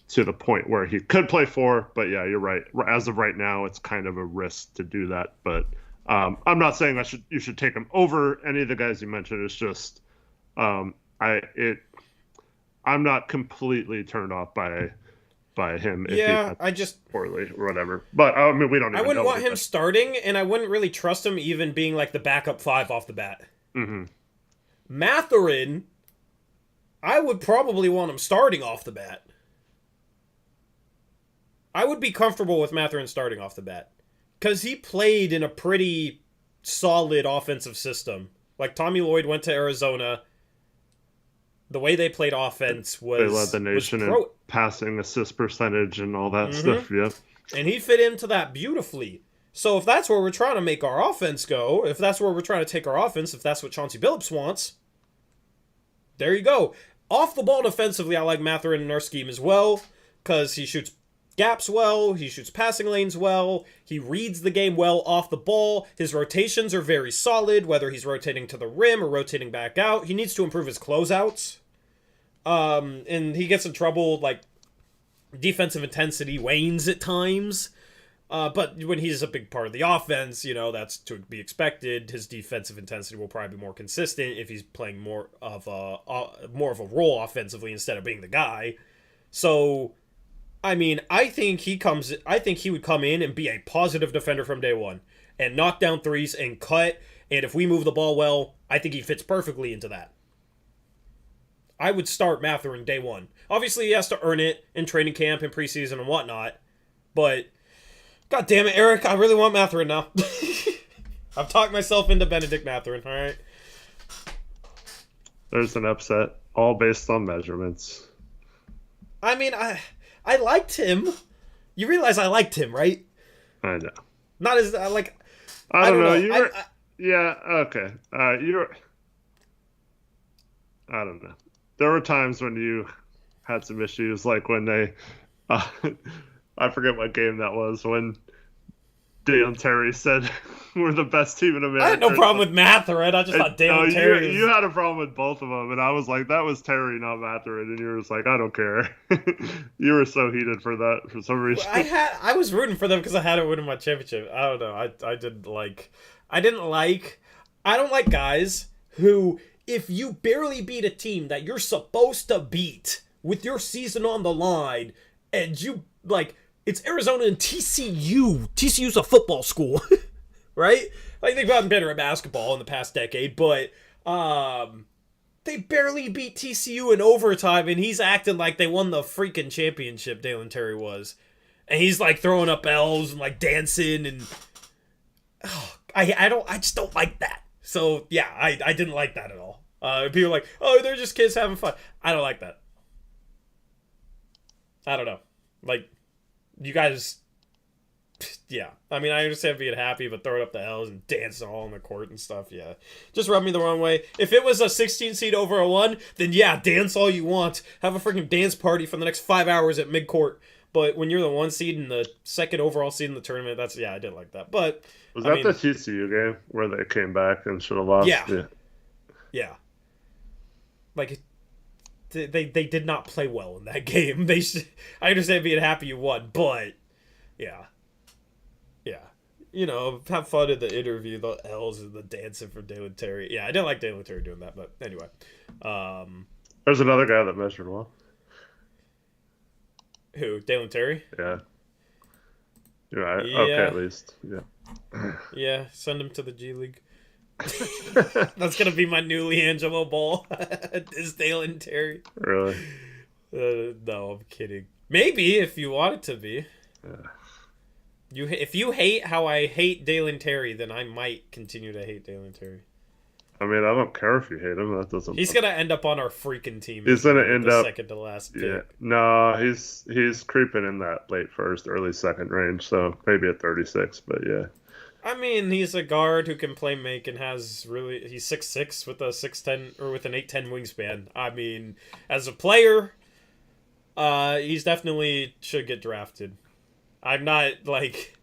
to the point where he could play four, but yeah, you're right. As of right now, it's kind of a risk to do that, but I'm not saying you should take him over any of the guys you mentioned. It's just I'm not completely turned off by him. Yeah, I just poorly or whatever. But I mean, we don't. I wouldn't want him starting, and I wouldn't really trust him even being like the backup five off the bat. Mm-hmm. Mathurin, I would probably want him starting off the bat. I would be comfortable with Mathurin starting off the bat. Because he played in a pretty solid offensive system. Like, Tommy Lloyd went to Arizona. The way they played offense was... They led the nation in passing assist percentage and all that stuff, yep. And he fit into that beautifully. So if that's where we're trying to make our offense go, if that's where we're trying to take our offense, if that's what Chauncey Billups wants, there you go. Off the ball defensively, I like Mathurin in our scheme as well, because he shoots gaps well, he shoots passing lanes well, he reads the game well off the ball, his rotations are very solid, whether he's rotating to the rim or rotating back out. He needs to improve his closeouts. And he gets in trouble, like, defensive intensity wanes at times. But when he's a big part of the offense, you know, that's to be expected. His defensive intensity will probably be more consistent if he's playing more of a role offensively instead of being the guy. So, I mean, I think he would come in and be a positive defender from day one and knock down threes and cut. And if we move the ball well, I think he fits perfectly into that. I would start Mathurin day one. Obviously, he has to earn it in training camp and preseason and whatnot. But, god damn it, Eric, I really want Mathurin now. I've talked myself into Benedict Mathurin, all right? There's an upset, all based on measurements. I mean, I liked him. You realize I liked him, right? I know. Not as, like... I don't know. Yeah, okay. I don't know. There were times when you had some issues, like when they... I forget what game that was, when Dalen Terry said we're the best team in America. I had no problem with Mathurin. I just thought Dalen Terry... You had a problem with both of them, and I was like, that was Terry, not Mathurin, and you were just like, I don't care. You were so heated for that for some reason. I was rooting for them because I had to win my championship. I don't know. I don't like guys who, if you barely beat a team that you're supposed to beat with your season on the line, and you, like, it's Arizona and TCU. TCU's a football school, right? Like, they've gotten better at basketball in the past decade, but they barely beat TCU in overtime, and he's acting like they won the freaking championship, Dalen Terry was. And he's, like, throwing up L's and, like, dancing, and... Oh, I just don't like that. So, yeah, I didn't like that at all. People are like, oh, they're just kids having fun. I don't like that. I don't know. Like, you guys Yeah. I mean, I understand being happy, but throwing up the L's and dancing all on the court and stuff, yeah. Just rubbed me the wrong way. If it was a 16 seed over a 1, then yeah, dance all you want. Have a freaking dance party for the next 5 hours at midcourt. But when you're the 1 seed and the 2nd overall seed in the tournament, I didn't like that. But was that the TCU game where they came back and should have lost? Yeah. Like, they did not play well in that game. I understand being happy you won, but yeah. You know, have fun in the interview, the L's and the dancing for Jalen Terry. Yeah, I didn't like Jalen Terry doing that, but anyway. There's another guy that measured well. Who? Jalen Terry? Yeah. You're right. Yeah. Okay, at least. Yeah. Yeah, send him to the G League. That's going to be my new Angelo Ball. Is Jalen Terry. Really? No, I'm kidding. Maybe, if you want it to be. Yeah. If you hate how I hate Jalen Terry, then I might continue to hate Jalen Terry. I mean, I don't care if you hate him. That doesn't. He's gonna end up on our freaking team. He's gonna end up second to last pick. Yeah, no, he's creeping in that late first, early second range. So maybe at 36, but yeah. I mean, he's a guard who can play make and he's 6'6" with a 6'10" or with an 8'10" wingspan. I mean, as a player, he's definitely should get drafted. I'm not like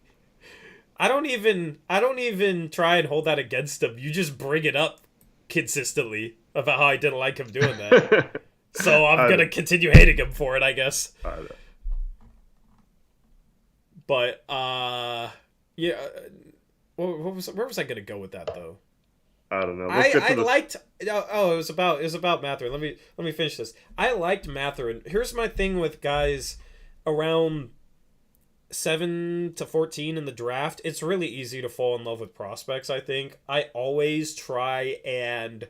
I don't even try and hold that against him. You just bring it up consistently about how I didn't like him doing that. So I'm going to continue hating him for it, I guess. But yeah, where was I going to go with that though? I don't know. I liked. Oh, it was about Mathurin. Let me finish this. I liked Mathurin. Here's my thing with guys around 7 to 14 in the draft. It's really easy to fall in love with prospects. I think I always try and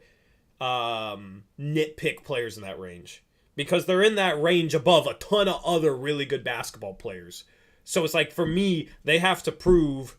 nitpick players in that range because they're in that range above a ton of other really good basketball players. So it's like for me, they have to prove,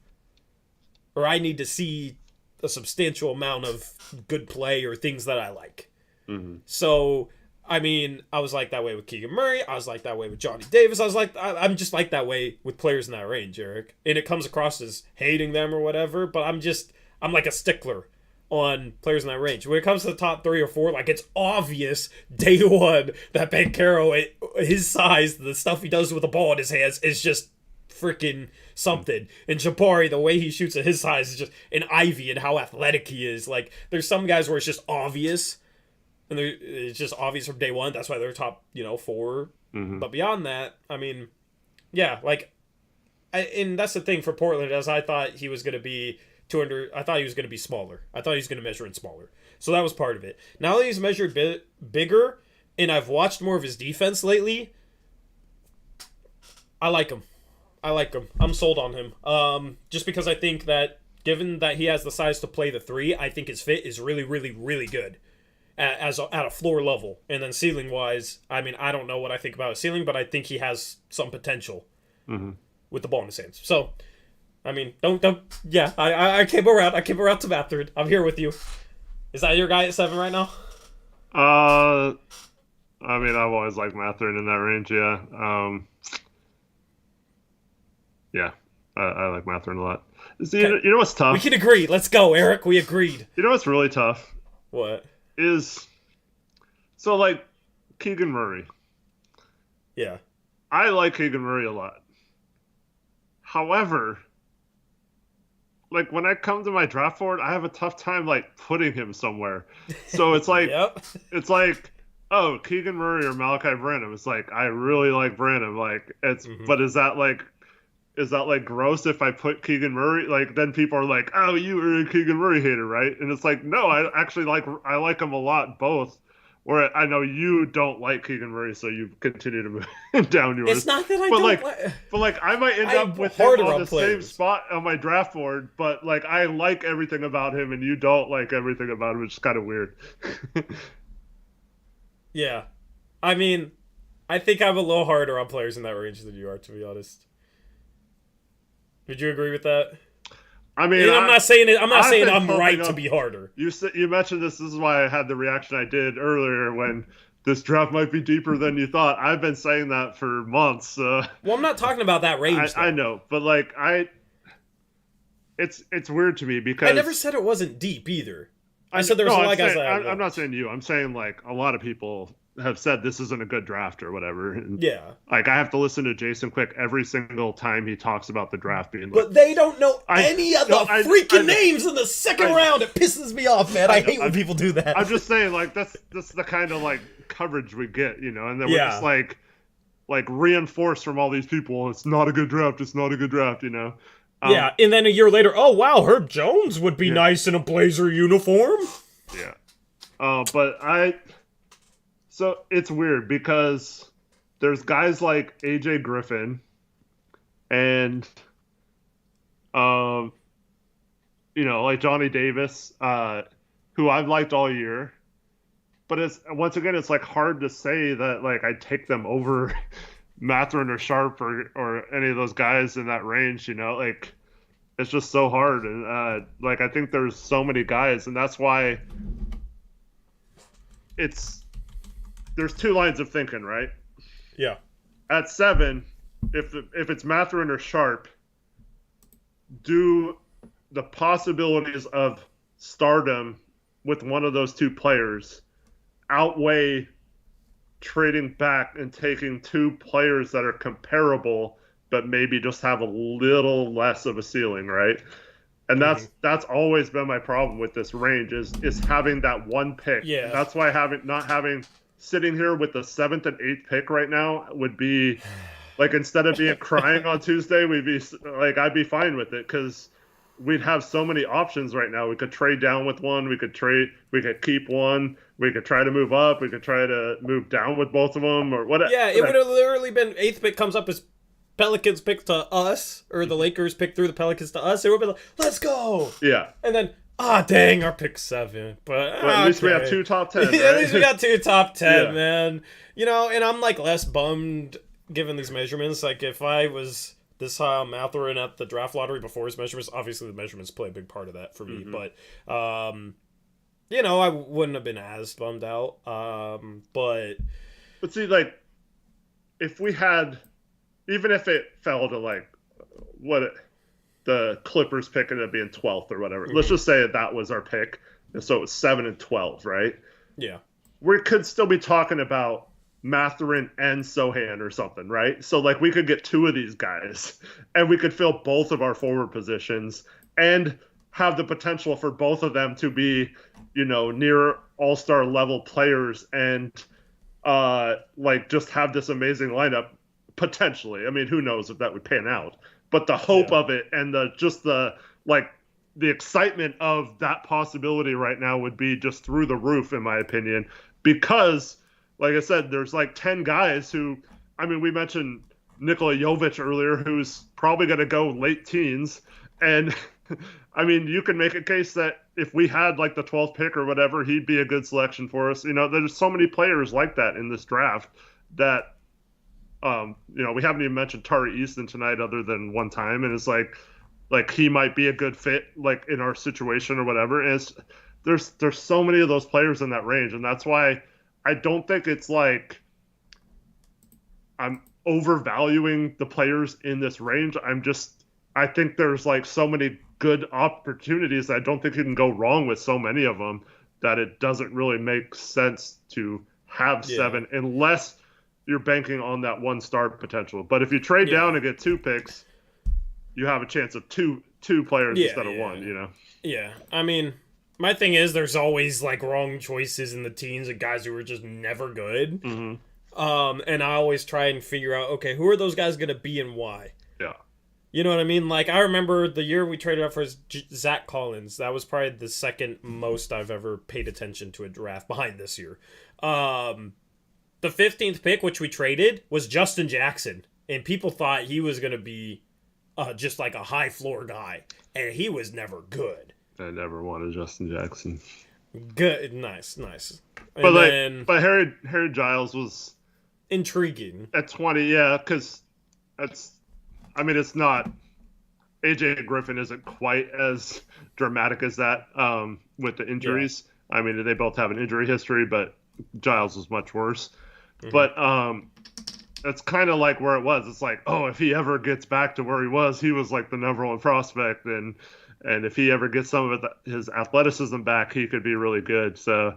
or I need to see a substantial amount of good play or things that I like. Mm-hmm. So, I mean, I was like that way with Keegan Murray. I was like that way with Johnny Davis. I'm just like that way with players in that range, Eric. And it comes across as hating them or whatever, but I'm like a stickler on players in that range. When it comes to the top 3 or 4, like it's obvious day one that Banchero, his size, the stuff he does with the ball in his hands is just freaking something. And Jabari, the way he shoots at his size is just an Ivy and how athletic he is. Like, there's some guys where it's just obvious. And it's just obvious from day one. That's why they're top, 4. Mm-hmm. But beyond that, I mean, yeah, like, and that's the thing for Portland, as I thought he was going to be 200. I thought he was going to be smaller. I thought he was going to measure in smaller. So that was part of it. Now that he's measured bigger, and I've watched more of his defense lately, I like him. I'm sold on him. Just because I think that, given that he has the size to play the 3, I think his fit is really, really, really good. At a floor level, and then ceiling wise, I mean, I don't know what I think about his ceiling, but I think he has some potential with the ball in his hands. So, I mean, yeah, I came around. I came around to Mathurin. I'm here with you. Is that your guy at 7 right now? I mean, I've always liked Mathurin in that range. Yeah, yeah, I like Mathurin a lot. See, okay. You know what's tough? We can agree. Let's go, Eric. We agreed. You know what's really tough? What? So like Keegan Murray. Yeah. I like Keegan Murray a lot. However, like when I come to my draft board, I have a tough time like putting him somewhere. So it's like It's like, oh, Keegan Murray or Malachi Branham. It's like I really like Branham. Like it's but is that like gross if I put Keegan Murray? Like then people are like, oh, you are a Keegan Murray hater, right? And it's like, no, I actually like him a lot, both. Where I know you don't like Keegan Murray, so you continue to move down yours. It's not that I don't like. But like I might end up with him on the same spot on my draft board, but like I like everything about him and you don't like everything about him, which is kind of weird. Yeah. I mean, I think I'm a little harder on players in that range than you are, to be honest. Would you agree with that? I mean, I'm not saying I'm right to be harder. You mentioned this. This is why I had the reaction I did earlier when this draft might be deeper than you thought. I've been saying that for months. Well, I'm not talking about that range. I know, but like it's weird to me because I never said it wasn't deep either. I said there was a lot of guys. I'm not saying you. I'm saying like a lot of people have said this isn't a good draft or whatever. And yeah. Like I have to listen to Jason Quick every single time he talks about the draft being. But they don't know any of the freaking names in the second round. It pisses me off, man. I hate when people do that. I'm just saying, like that's the kind of like coverage we get, you know, and then we're just like reinforced from all these people. It's not a good draft. It's not a good draft, you know. Yeah, and then a year later, oh wow, Herb Jones would be nice in a Blazer uniform. Yeah, so it's weird because there's guys like AJ Griffin and you know, like Johnny Davis, who I've liked all year. But it's once again, it's like hard to say that like I'd take them over Mathurin or Sharp or any of those guys in that range, you know, like it's just so hard. And like I think there's so many guys, and that's why there's two lines of thinking, right? Yeah. At 7, if it's Mathurin or Sharp, do the possibilities of stardom with one of those two players outweigh trading back and taking two players that are comparable but maybe just have a little less of a ceiling, right? And that's always been my problem with this range is having that one pick. Yeah. That's why not having sitting here with the 7th and 8th pick right now would be like, instead of being crying on Tuesday, we'd be like, I'd be fine with it because we'd have so many options right now. We could trade down with one. We could keep one. We could try to move up. We could try to move down with both of them or whatever. Yeah, it would have literally been 8th pick comes up as Pelicans pick to us, or the Lakers pick through the Pelicans to us. It would be like, let's go. Yeah. And then, dang, our pick 7. But at least we have 2 top 10. Right? At least we got 2 top 10, man. You know, and I'm like less bummed given these measurements. Like if I was this high on Mathurin at the draft lottery before his measurements, obviously the measurements play a big part of that for me. But you know, I wouldn't have been as bummed out. But see, like if we had, even if it fell to like the Clippers pick ended up being 12th or whatever. Let's just say that was our pick. And so it was 7 and 12, right? Yeah. We could still be talking about Mathurin and Sohan or something, right? So like we could get 2 of these guys and we could fill both of our forward positions and have the potential for both of them to be, you know, near all-star level players and like just have this amazing lineup potentially. I mean, who knows if that would pan out, but the hope of it and the excitement of that possibility right now would be just through the roof, in my opinion, because like I said, there's like 10 guys who, I mean, we mentioned Nikola Jovic earlier, who's probably going to go late teens. And I mean, you can make a case that if we had like the 12th pick or whatever, he'd be a good selection for us. You know, there's so many players like that in this draft that, you know, we haven't even mentioned Tari Easton tonight other than one time. And it's like he might be a good fit, like in our situation or whatever. And there's so many of those players in that range. And that's why I don't think it's like I'm overvaluing the players in this range. I think there's like so many good opportunities. I don't think you can go wrong with so many of them that it doesn't really make sense to have 7 unless you're banking on that 1-star potential. But if you trade down and get 2 picks, you have a chance of two players instead of 1, you know? Yeah. I mean, my thing is there's always like wrong choices in the teens of guys who are just never good. Mm-hmm. And I always try and figure out, okay, who are those guys going to be and why? Yeah. You know what I mean? Like, I remember the year we traded up for Zach Collins. That was probably the second most I've ever paid attention to a draft behind this year. The 15th pick, which we traded, was Justin Jackson. And people thought he was going to be just like a high floor guy. And he was never good. I never wanted Justin Jackson. Good. Nice. But Harry Giles was intriguing. At 20, yeah, because it's not, AJ Griffin isn't quite as dramatic as that with the injuries. Yeah. I mean, they both have an injury history, but Giles was much worse. But it's kind of like where it was. It's like, oh, if he ever gets back to where he was like the number one prospect, and if he ever gets some of his athleticism back, he could be really good. So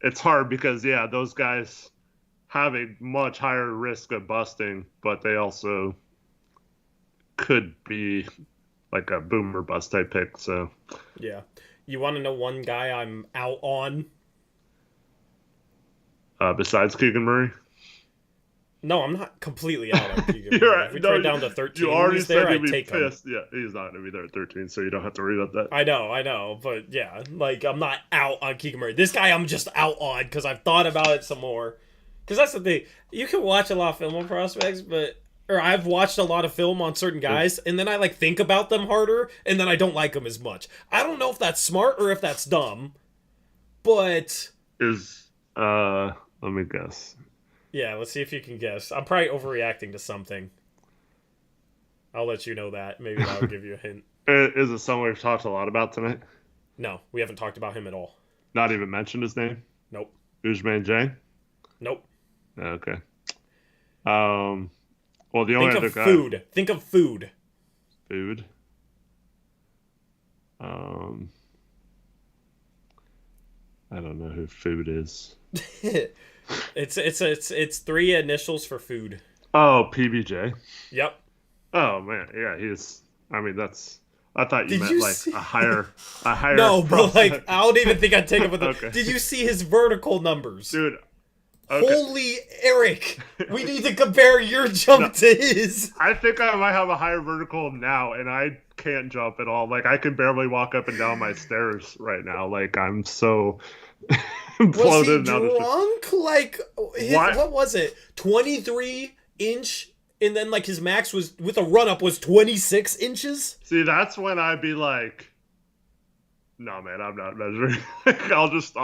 it's hard because those guys have a much higher risk of busting, but they also could be like a boomer bust type pick. So yeah, you want to know one guy I'm out on? Besides Keegan Murray? No, I'm not completely out on Keegan Murray. Right. If we trade down to 13, you already he's there, said I'd take him. Yeah, he's not going to be there at 13, so you don't have to worry about that. I know, but yeah, like, I'm not out on Keegan Murray. This guy I'm just out on because I've thought about it some more. Because that's the thing. You can watch a lot of film on prospects, or I've watched a lot of film on certain guys, and then I, like, think about them harder, and then I don't like them as much. I don't know if that's smart or if that's dumb, but... Let me guess. Yeah, let's see if you can guess. I'm probably overreacting to something. I'll let you know that. Maybe that'll give you a hint. Is it someone we've talked a lot about tonight? No, we haven't talked about him at all. Not even mentioned his name? Nope. Usman Jang? Nope. Okay. Well, the only other guy... Think of food. Food? I don't know who food is. It's three initials for food. Oh, PBJ. Yep. Oh man, yeah, he's. I mean, that's. I thought you meant like a higher. No, but like I don't even think I'd take him with them. Okay. Did you see his vertical numbers, dude? Okay. Holy Eric, we need to compare your jump to his. I think I might have a higher vertical now, and I can't jump at all. Like I can barely walk up and down my stairs right now. Like I'm so. Was he drunk? Like, what was it? 23-inch, and then like his max was with a run up was 26 inches. See, that's when I'd be like, "No, man, I'm not measuring. I'll just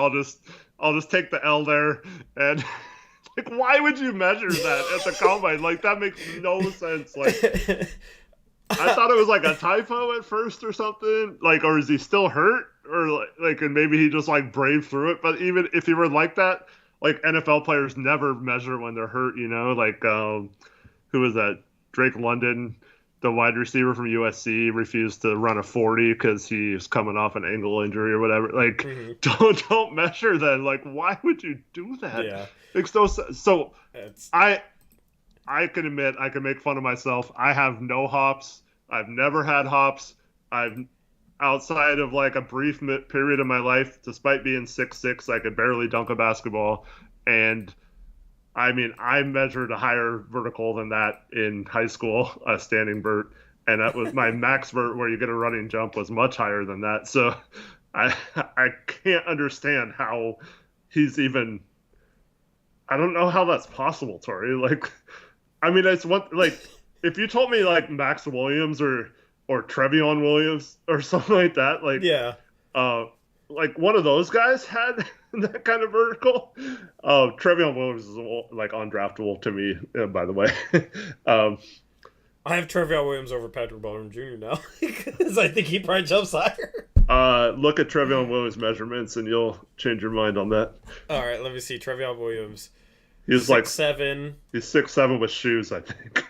take the L there." And like, why would you measure that at the combine? Like, that makes no sense. Like. I thought it was like a typo at first or something. Like, or is he still hurt? Or like, and maybe he just like braved through it. But even if he were like that, like NFL players never measure when they're hurt, you know? Like, who was that? Drake London, the wide receiver from USC, refused to run a 40 because he was coming off an ankle injury or whatever. Like, don't measure then. Like, why would you do that? Yeah. Like, so I can admit I can make fun of myself. I have no hops. I've never had hops. I've outside of like a brief period of my life, despite being 6'6", I could barely dunk a basketball. And I mean, I measured a higher vertical than that in high school, a standing vert. And that was my max vert where you get a running jump was much higher than that. So I can't understand how he's even, I don't know how that's possible, Tori. Like, I mean, it's what, like, if you told me like Max Williams or Trevion Williams or something like that, like like one of those guys had that kind of vertical. Trevion Williams is like undraftable to me, by the way. I have Trevion Williams over Patrick Baldwin Jr. now because I think he probably jumps higher. Look at Trevion Williams' measurements and you'll change your mind on that. All right, let me see. Trevion Williams. He's 6'7". He's 6'7" with shoes, I think.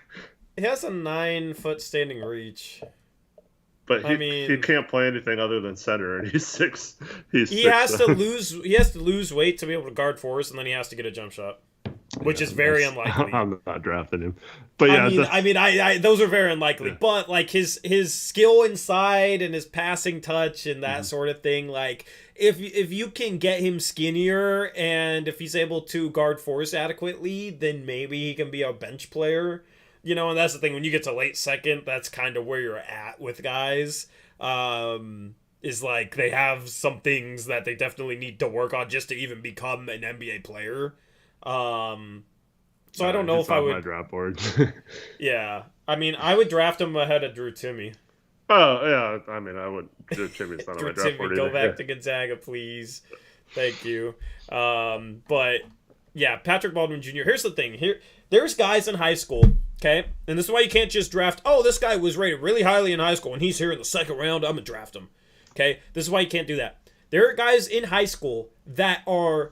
He has a 9-foot standing reach. But he can't play anything other than center, and he's six. He has to lose weight to be able to guard forwards, and then he has to get a jump shot, which is very unlikely. I'm not drafting him, but yeah, I those are very unlikely. Yeah. But like his skill inside and his passing touch and that sort of thing, like if you can get him skinnier and if he's able to guard forwards adequately, then maybe he can be a bench player. You know, and that's the thing. When you get to late second, that's kind of where you're at with guys. Is like they have some things that they definitely need to work on just to even become an NBA player. So I don't know if I would. My draft board. Yeah, I mean, I would draft him ahead of Drew Timme. Oh yeah, I mean, I would. Drew Timme's not on my draft board. Go back to Gonzaga, please. Thank you. But yeah, Patrick Baldwin Jr. Here's the thing. There's guys in high school. Okay, and this is why you can't just draft, oh, this guy was rated really highly in high school, and he's here in the second round, I'm going to draft him. Okay, this is why you can't do that. There are guys in high school that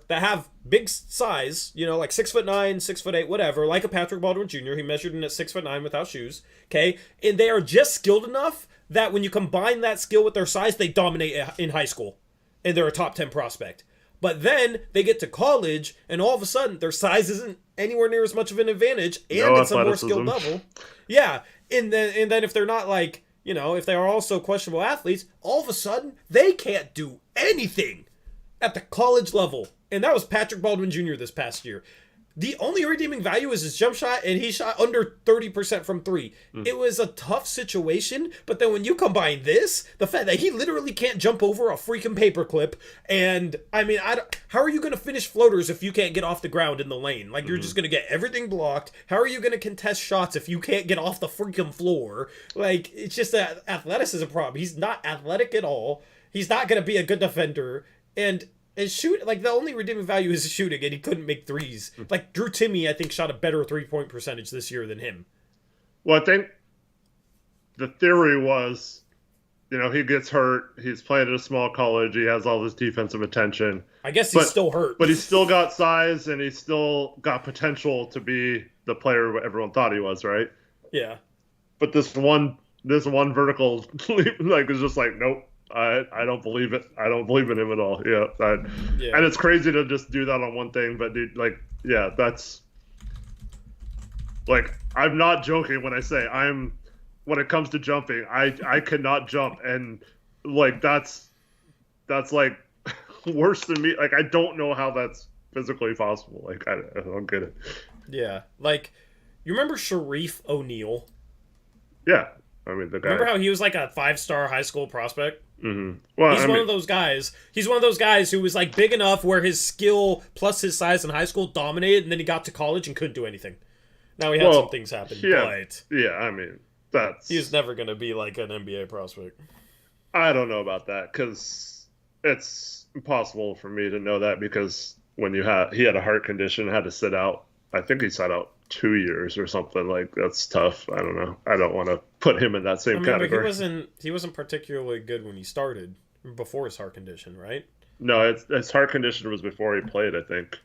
have big size, like 6'9", 6'8", whatever, like a Patrick Baldwin Jr. He measured in at 6'9" without shoes. Okay, and they are just skilled enough that when you combine that skill with their size, they dominate in high school, and they're a top 10 prospect. But then they get to college, and all of a sudden their size isn't anywhere near as much of an advantage, and it's a more skilled level. Yeah, and then if they're not like, if they are also questionable athletes, all of a sudden they can't do anything at the college level. And that was Patrick Baldwin Jr. this past year. The only redeeming value is his jump shot, and he shot under 30% from three. It was a tough situation, but then when you combine this, the fact that he literally can't jump over a freaking paperclip, and I mean, how are you going to finish floaters if you can't get off the ground in the lane? Like, you're just going to get everything blocked. How are you going to contest shots if you can't get off the freaking floor? Like, it's just that athleticism problem. He's not athletic at all. He's not going to be a good defender, and shoot, like, the only redeeming value is shooting, and he couldn't make threes. Like, Drew Timme, I think, shot a better three-point percentage this year than him. Well, I think the theory was, he gets hurt. He's playing at a small college. He has all this defensive attention. I guess he's still hurt. But he's still got size, and he's still got potential to be the player everyone thought he was, right? Yeah. But this one vertical leap, like, is just like, nope. I don't believe it. I don't believe in him at all. Yeah. And it's crazy to just do that on one thing, but dude, like, yeah, that's like, I'm not joking when I say when it comes to jumping, I cannot jump. And like, that's like worse than me. Like, I don't know how that's physically possible. Like, I don't get it. Yeah. Like, you remember Sharif O'Neil? Yeah. I mean, the guy. Remember how he was like a 5-star high school prospect? Mm-hmm. Well, he's one of those guys. He's one of those guys who was like big enough where his skill plus his size in high school dominated, and then he got to college and couldn't do anything. Now he had some things happen, but yeah, I mean, he was never going to be like an NBA prospect. I don't know about that because it's impossible for me to know that because when he had a heart condition, had to sit out. I think he sat out 2 years or something. Like, that's tough. I don't know. I don't want to put him in that same category. But he wasn't particularly good when he started before his heart condition, right? No, his heart condition was before he played, I think.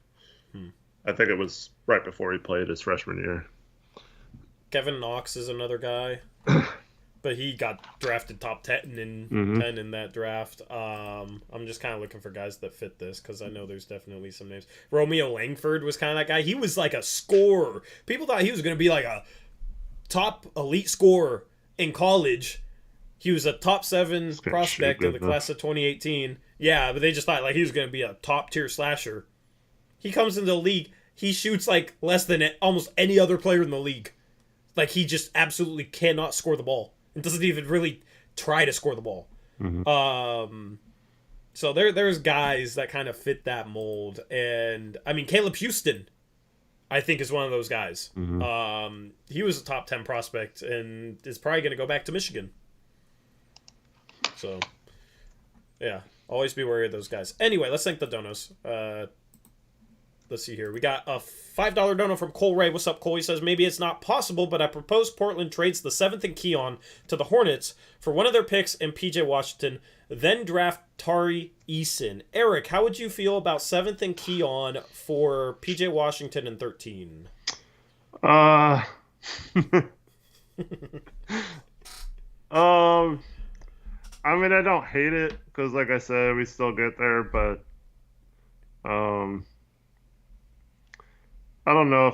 I think it was right before he played his freshman year. Kevin Knox is another guy. But he got drafted top 10 in that draft. I'm just kind of looking for guys that fit this because I know there's definitely some names. Romeo Langford was kind of that guy. He was like a scorer. People thought he was going to be like a top elite scorer in college. He was a top 7 prospect of the class of 2018. Yeah, but they just thought like he was going to be a top tier slasher. He comes into the league. He shoots like less than almost any other player in the league. Like, he just absolutely cannot score the ball. It doesn't even really try to score the ball. So there's guys that kind of fit that mold. And, I mean, Caleb Houston, I think, is one of those guys. He was a top 10 prospect and is probably going to go back to Michigan. So, yeah. Always be wary of those guys. Anyway, let's thank the donos. Let's see here. We got a $5 dono from Cole Ray. What's up, Cole? He says, maybe it's not possible, but I propose Portland trades the 7th and Keon to the Hornets for one of their picks and PJ Washington, then draft Tari Eason. Eric, how would you feel about 7th and Keon for PJ Washington and 13? I mean, I don't hate it because, like I said, we still get there, but I don't know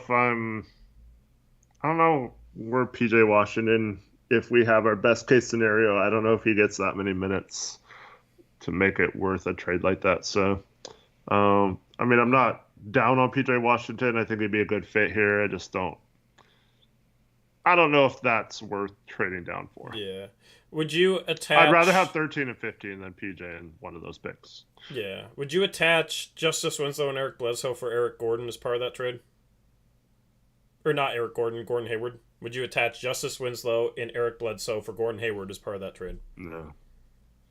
where PJ Washington, if we have our best case scenario, I don't know if he gets that many minutes to make it worth a trade like that. So, I mean, I'm not down on PJ Washington. I think he'd be a good fit here. I don't know if that's worth trading down for. Yeah. Would you attach... I'd rather have 13 and 15 than PJ in one of those picks. Yeah. Would you attach Justice Winslow and Eric Bledsoe for Eric Gordon as part of that trade? Or not Eric Gordon, Gordon Hayward. Would you attach Justice Winslow and Eric Bledsoe for Gordon Hayward as part of that trade? No.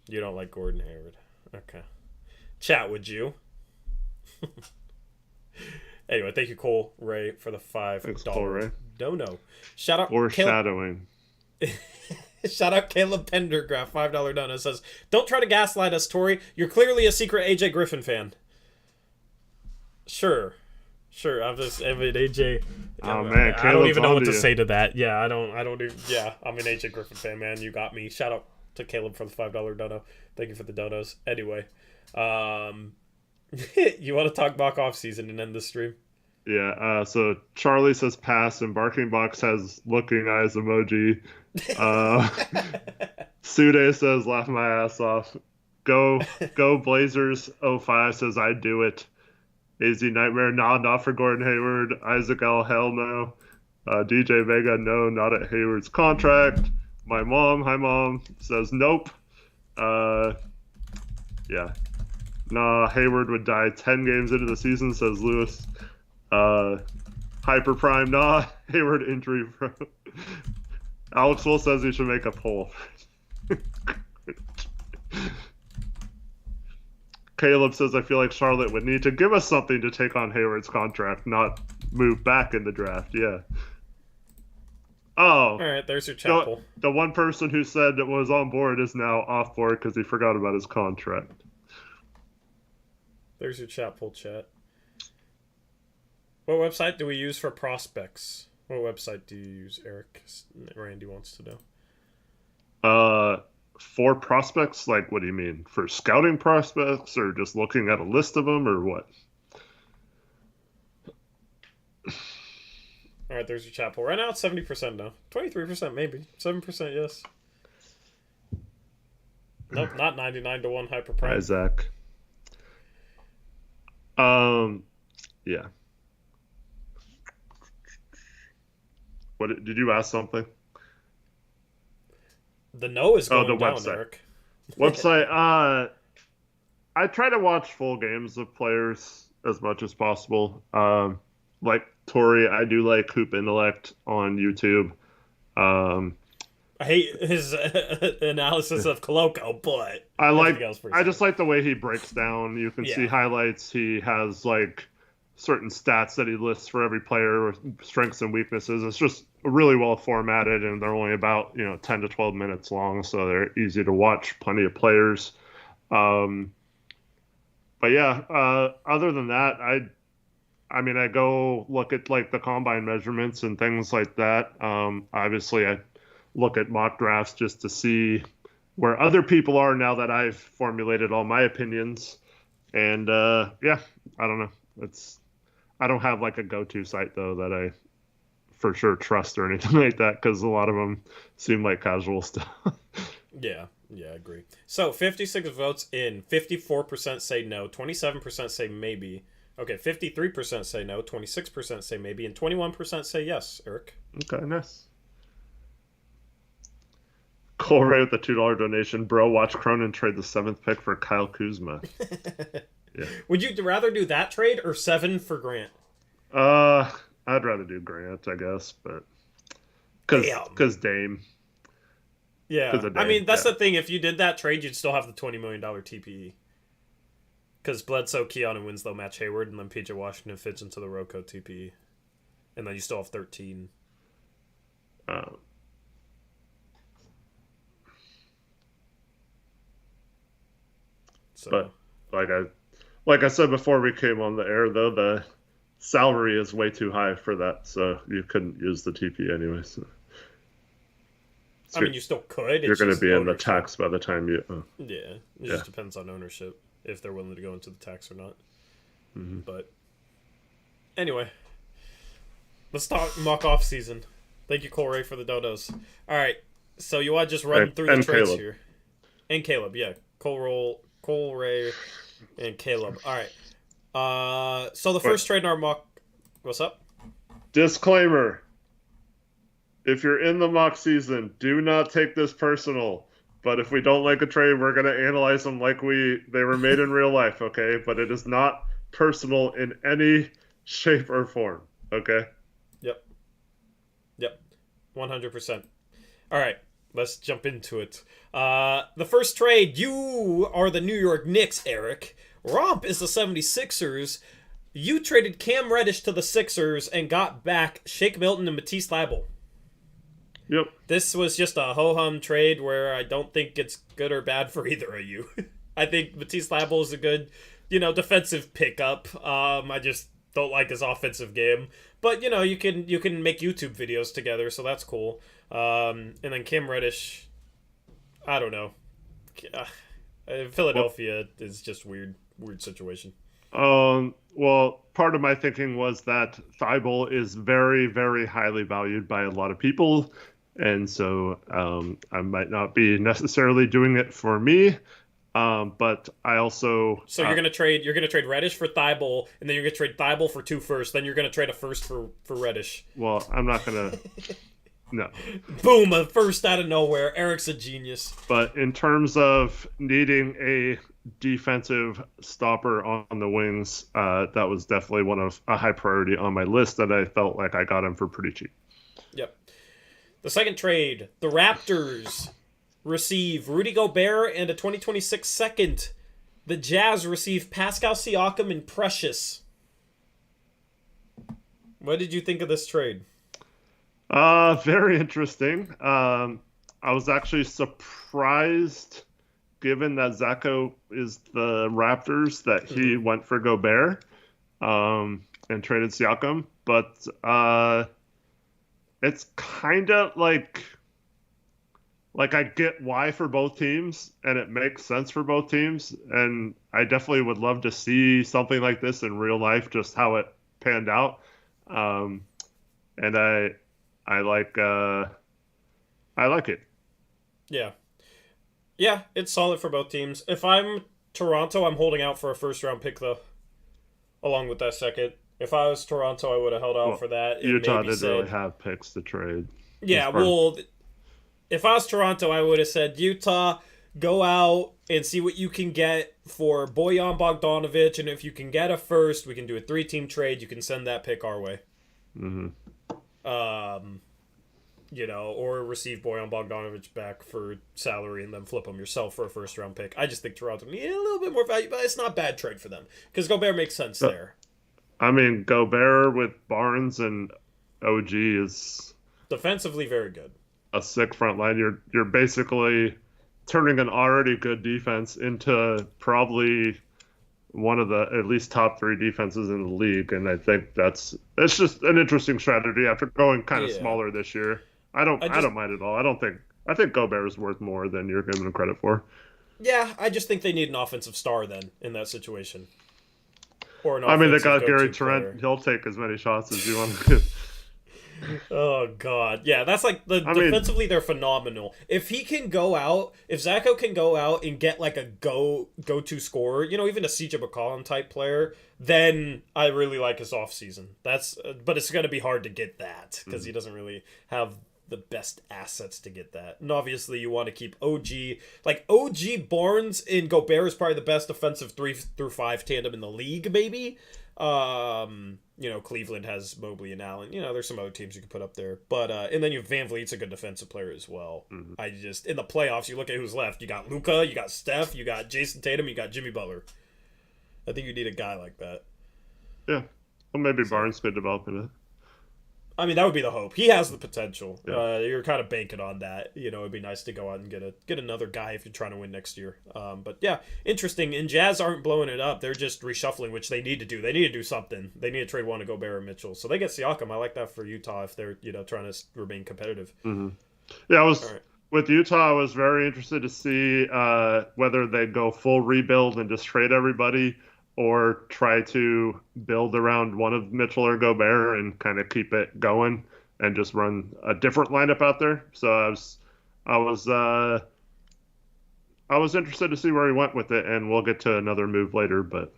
You don't like Gordon Hayward. Okay. Chat, would you? Anyway, thank you, Cole Ray, for the $5 Thanks, Cole Ray. dono. Shout out... Foreshadowing. Shout out Caleb Pendergraph, $5 donut, says, don't try to gaslight us, Tori. You're clearly a secret AJ Griffin fan. Sure. I mean, AJ. Oh man, I don't even know what to you. say to that. Yeah, I don't even. Yeah, I'm an AJ Griffin fan, man. You got me. Shout out to Caleb for the $5 dono. Thank you for the donos. Anyway, you want to talk mock off season and end the stream? Yeah. So Charlie says pass, and Barking Box has looking eyes emoji. Sude says laugh my ass off. Go Blazers 05 says I do it. AZ Nightmare, not for Gordon Hayward. Isaac L, hell no. DJ Vega, no, not at Hayward's contract. My mom, hi mom, says nope. Yeah. Nah, Hayward would die 10 games into the season, says Lewis. Hyper Prime, nah. Hayward injury pro. Alex Will says he should make a poll. Caleb says, I feel like Charlotte would need to give us something to take on Hayward's contract, not move back in the draft. Yeah. Oh. All right, there's your chapel. The one person who said that was on board is now off board because he forgot about his contract. There's your chapel chat. What website do we use for prospects? What website do you use, Eric? Randy wants to know. For prospects, like what do you mean? For scouting prospects, or just looking at a list of them, or what? All right, there's your chapel. Right now it's 70% now. 23% maybe. 7% yes. Nope, not 99-1 hyper prime. Isaac. Yeah. What did you ask something? The no is going the down, website. Eric. Website. I try to watch full games of players as much as possible. Like Tori, I do like Hoop Intellect on YouTube. I hate his analysis of Koloko, but I just like the way he breaks down. You can see highlights. He has like certain stats that he lists for every player, strengths and weaknesses. It's just really well formatted, and they're only about 10 to 12 minutes long, so they're easy to watch. Plenty of players. But yeah, other than that, I mean, I go look at like the combine measurements and things like that. Obviously, I look at mock drafts just to see where other people are now that I've formulated all my opinions. And yeah, I don't know. I don't have like a go-to site though that I for sure trust or anything like that, because a lot of them seem like casual stuff. Yeah, I agree. So 56 votes in, 54% say no, 27% say maybe. Okay, 53% say no, 26% say maybe, and 21% say yes, Eric. Okay, nice. Cole Ray with the $2 donation. Bro, watch Cronin trade the 7th pick for Kyle Kuzma. Yeah. Would you rather do that trade or 7 for Grant? I'd rather do Grant, I guess, but because Dame. Yeah, Dame. I mean, that's the thing. If you did that trade, you'd still have the $20 million TPE. Because Bledsoe, Keon, and Winslow match Hayward, and then PJ Washington fits into the Rocco TPE. And then you still have 13. But like I said before we came on the air, though, the salary is way too high for that, so you couldn't use the TP anyway. So. I mean, you still could. You're going to be in the tax by the time you... Yeah, it just depends on ownership, if they're willing to go into the tax or not. Mm-hmm. But anyway, let's talk mock-off season. Thank you, Cole Ray, for the dodos. All right, so you want to just run through the trades here? And Caleb, yeah. Cole Ray, and Caleb. All right. So the first trade in our mock... What's up? Disclaimer. If you're in the mock season, do not take this personal. But if we don't like a trade, we're going to analyze them like they were made in real life, okay? But it is not personal in any shape or form, okay? Yep. 100%. All right. Let's jump into it. The first trade, you are the New York Knicks, Eric. Romp is the 76ers. You traded Cam Reddish to the Sixers and got back Shake Milton and Matisse Thybulle. Yep. This was just a ho-hum trade where I don't think it's good or bad for either of you. I think Matisse Thybulle is a good, defensive pickup. I just don't like his offensive game. But, you can make YouTube videos together, so that's cool. And then Cam Reddish, I don't know. Philadelphia is just weird situation. Well, part of my thinking was that Thibault is very, very highly valued by a lot of people, and so I might not be necessarily doing it for me. But I also you're gonna trade Reddish for Thibault, and then you're gonna trade Thibault for 2 firsts, then you're gonna trade a first for Reddish. Well, I'm not gonna. No. Boom! A first out of nowhere. Eric's a genius. But in terms of needing a defensive stopper on the wings, that was definitely a high priority on my list that I felt like I got him for pretty cheap. Yep. The second trade, the Raptors receive Rudy Gobert and a 2026 second. The Jazz receive Pascal Siakam and Precious. What did you think of this trade? Very interesting. I was actually surprised, given that Zacho is the Raptors, that he went for Gobert, and traded Siakam. But it's kind of like I get why for both teams, and it makes sense for both teams. And I definitely would love to see something like this in real life, just how it panned out. And I like it. Yeah, it's solid for both teams. If I'm Toronto, I'm holding out for a first round pick though, along with that second. If I was Toronto, I would have held out for that. Utah didn't really have picks to trade. Yeah, well, if I was Toronto, I would have said, Utah, go out and see what you can get for Bojan Bogdanovic, and if you can get a first, we can do a 3-team trade. You can send that pick our way. Or receive Bojan Bogdanovic back for salary and then flip him yourself for a first-round pick. I just think Toronto needed a little bit more value, but it's not a bad trade for them because Gobert makes sense there. I mean, Gobert with Barnes and OG is defensively very good. A sick front line. You're basically turning an already good defense into probably one of the at least top 3 defenses in the league, and I think it's just an interesting strategy after going kind of smaller this year. I don't mind at all. I think Gobert is worth more than you're giving him credit for. Yeah, I just think they need an offensive star then in that situation. Or they got Gary Trent. He'll take as many shots as you want to give. Oh God, yeah, that's like defensively they're phenomenal. If he can go out, if Zacho can go out and get like a go-to scorer, even a CJ McCollum type player, then I really like his offseason. But it's going to be hard to get that because he doesn't really have the best assets to get that. And obviously you want to keep OG. Like OG, Barnes, and Gobert is probably the best defensive 3 through 5 tandem in the league, maybe. Cleveland has Mobley and Allen. There's some other teams you can put up there. But and then you have Van Vliet's a good defensive player as well. I just in the playoffs, you look at who's left. You got Luka, you got Steph, you got Jason Tatum, you got Jimmy Butler. I think you need a guy like that. Yeah. Well, maybe Barnes could develop into it. I mean, that would be the hope. He has the potential. Yeah. You're kind of banking on that. It'd be nice to go out and get another guy if you're trying to win next year. But yeah, interesting. And Jazz aren't blowing it up. They're just reshuffling, which they need to do. They need to do something. They need to trade one to Gobert and Mitchell. So they get Siakam. I like that for Utah if they're trying to remain competitive. Yeah, with Utah. I was very interested to see whether they'd go full rebuild and just trade everybody, or try to build around one of Mitchell or Gobert and kind of keep it going and just run a different lineup out there. So I was interested to see where he went with it, and we'll get to another move later. But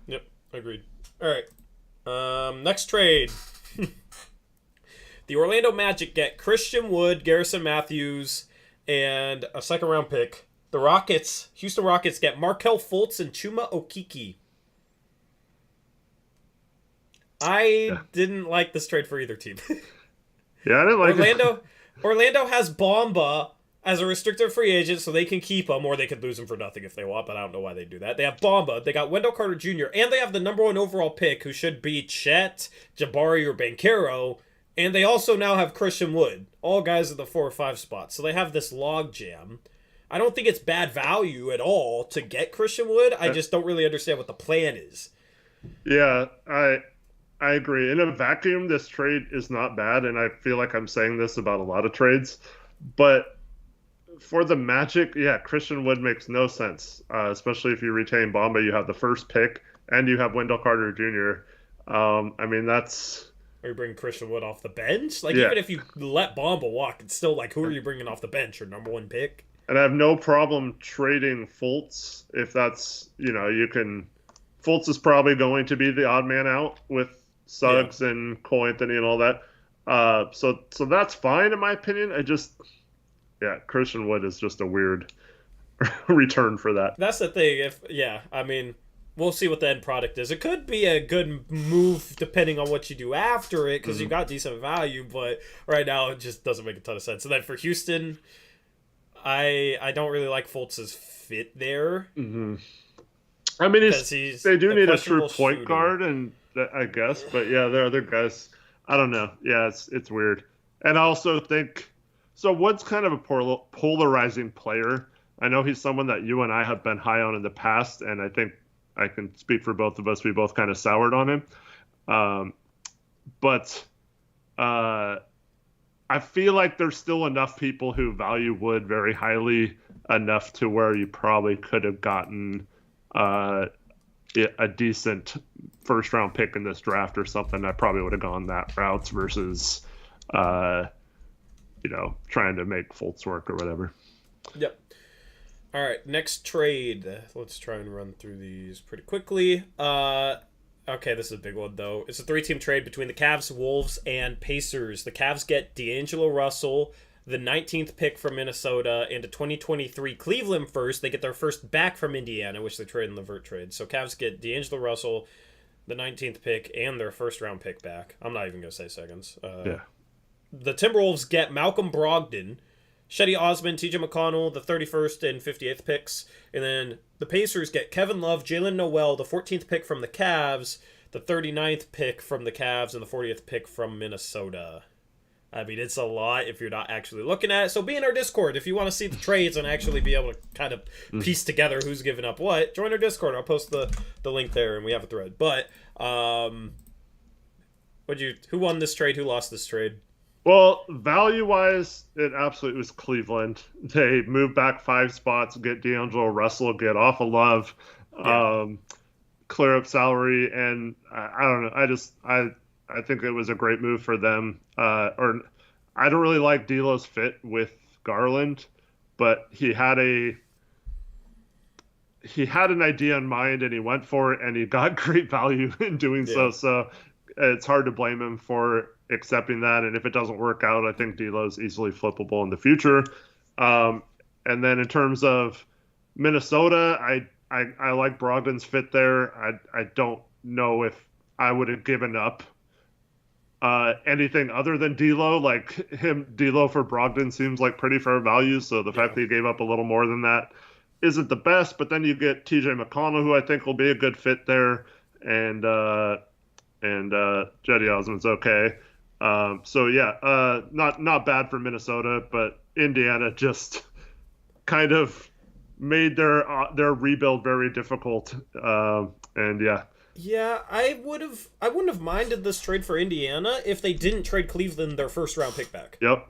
yep, agreed. All right, next trade. The Orlando Magic get Christian Wood, Garrison Matthews, and a second-round pick. The Houston Rockets get Markelle Fultz and Chuma Okeke. I didn't like this trade for either team. Yeah, I didn't like it. Orlando has Bamba as a restricted free agent, so they can keep him, or they could lose him for nothing if they want, but I don't know why they do that. They have Bamba, they got Wendell Carter Jr., and they have the number 1 overall pick, who should be Chet, Jabari, or Banchero, And they also now have Christian Wood, all guys at the 4 or 5 spots. So they have this log jam. I don't think it's bad value at all to get Christian Wood. I just don't really understand what the plan is. Yeah, I agree. In a vacuum, this trade is not bad, and I feel like I'm saying this about a lot of trades. But for the Magic, yeah, Christian Wood makes no sense, especially if you retain Bamba. You have the first pick, and you have Wendell Carter Jr. I mean, that's... Or you bring Christian Wood off the bench? Like, even if you let Bamba walk, it's still like, who are you bringing off the bench? Your number 1 pick? And I have no problem trading Fultz if that's, you can... Fultz is probably going to be the odd man out with Suggs and Cole Anthony and all that. So that's fine in my opinion. Christian Wood is just a weird return for that. That's the thing. I mean, we'll see what the end product is. It could be a good move depending on what you do after it because you got decent value, but right now it just doesn't make a ton of sense. And then for Houston... I don't really like Fultz's fit there. Mm-hmm. I mean, they do need a true point guard, and I guess, but yeah, there are other guys. I don't know. Yeah, it's weird. And I also think so. Wood's kind of a polarizing player. I know he's someone that you and I have been high on in the past, and I think I can speak for both of us. We both kind of soured on him, but. I feel like there's still enough people who value Wood very highly enough to where you probably could have gotten a decent first-round pick in this draft or something. I probably would have gone that route versus, trying to make Fultz work or whatever. Yep. All right, next trade. Let's try and run through these pretty quickly. Okay, this is a big one, though. It's a 3-team trade between the Cavs, Wolves, and Pacers. The Cavs get D'Angelo Russell, the 19th pick from Minnesota, and a 2023 Cleveland first. They get their first back from Indiana, which they trade in the Vert trade. So Cavs get D'Angelo Russell, the 19th pick, and their first-round pick back. I'm not even going to say seconds. The Timberwolves get Malcolm Brogdon, Shetty Osman, TJ McConnell, the 31st and 58th picks. And then the Pacers get Kevin Love, Jalen Noel, the 14th pick from the Cavs, the 39th pick from the Cavs, and the 40th pick from Minnesota. I mean, it's a lot if you're not actually looking at it. So be in our Discord if you want to see the trades and actually be able to kind of piece together who's giving up what. Join our Discord. I'll post the link there, and we have a thread. But who won this trade? Who lost this trade? Well, value-wise, it absolutely was Cleveland. They moved back 5 spots, get D'Angelo Russell, get off of Love, clear up salary, and I don't know. I think it was a great move for them. I don't really like D'Lo's fit with Garland, but he had an idea in mind, and he went for it, and he got great value in doing so. So it's hard to blame him for accepting that, and if it doesn't work out, I think D'Lo's easily flippable in the future. And then in terms of Minnesota, I like Brogdon's fit there. I don't know if I would have given up anything other than D'Lo. Like D'Lo for Brogdon seems like pretty fair value, so the fact that he gave up a little more than that isn't the best. But then you get TJ McConnell, who I think will be a good fit there, and Jetty Osman's okay. Not bad for Minnesota, but Indiana just kind of made their rebuild very difficult. Yeah, I wouldn't have minded this trade for Indiana if they didn't trade Cleveland their first round pick back. Yep.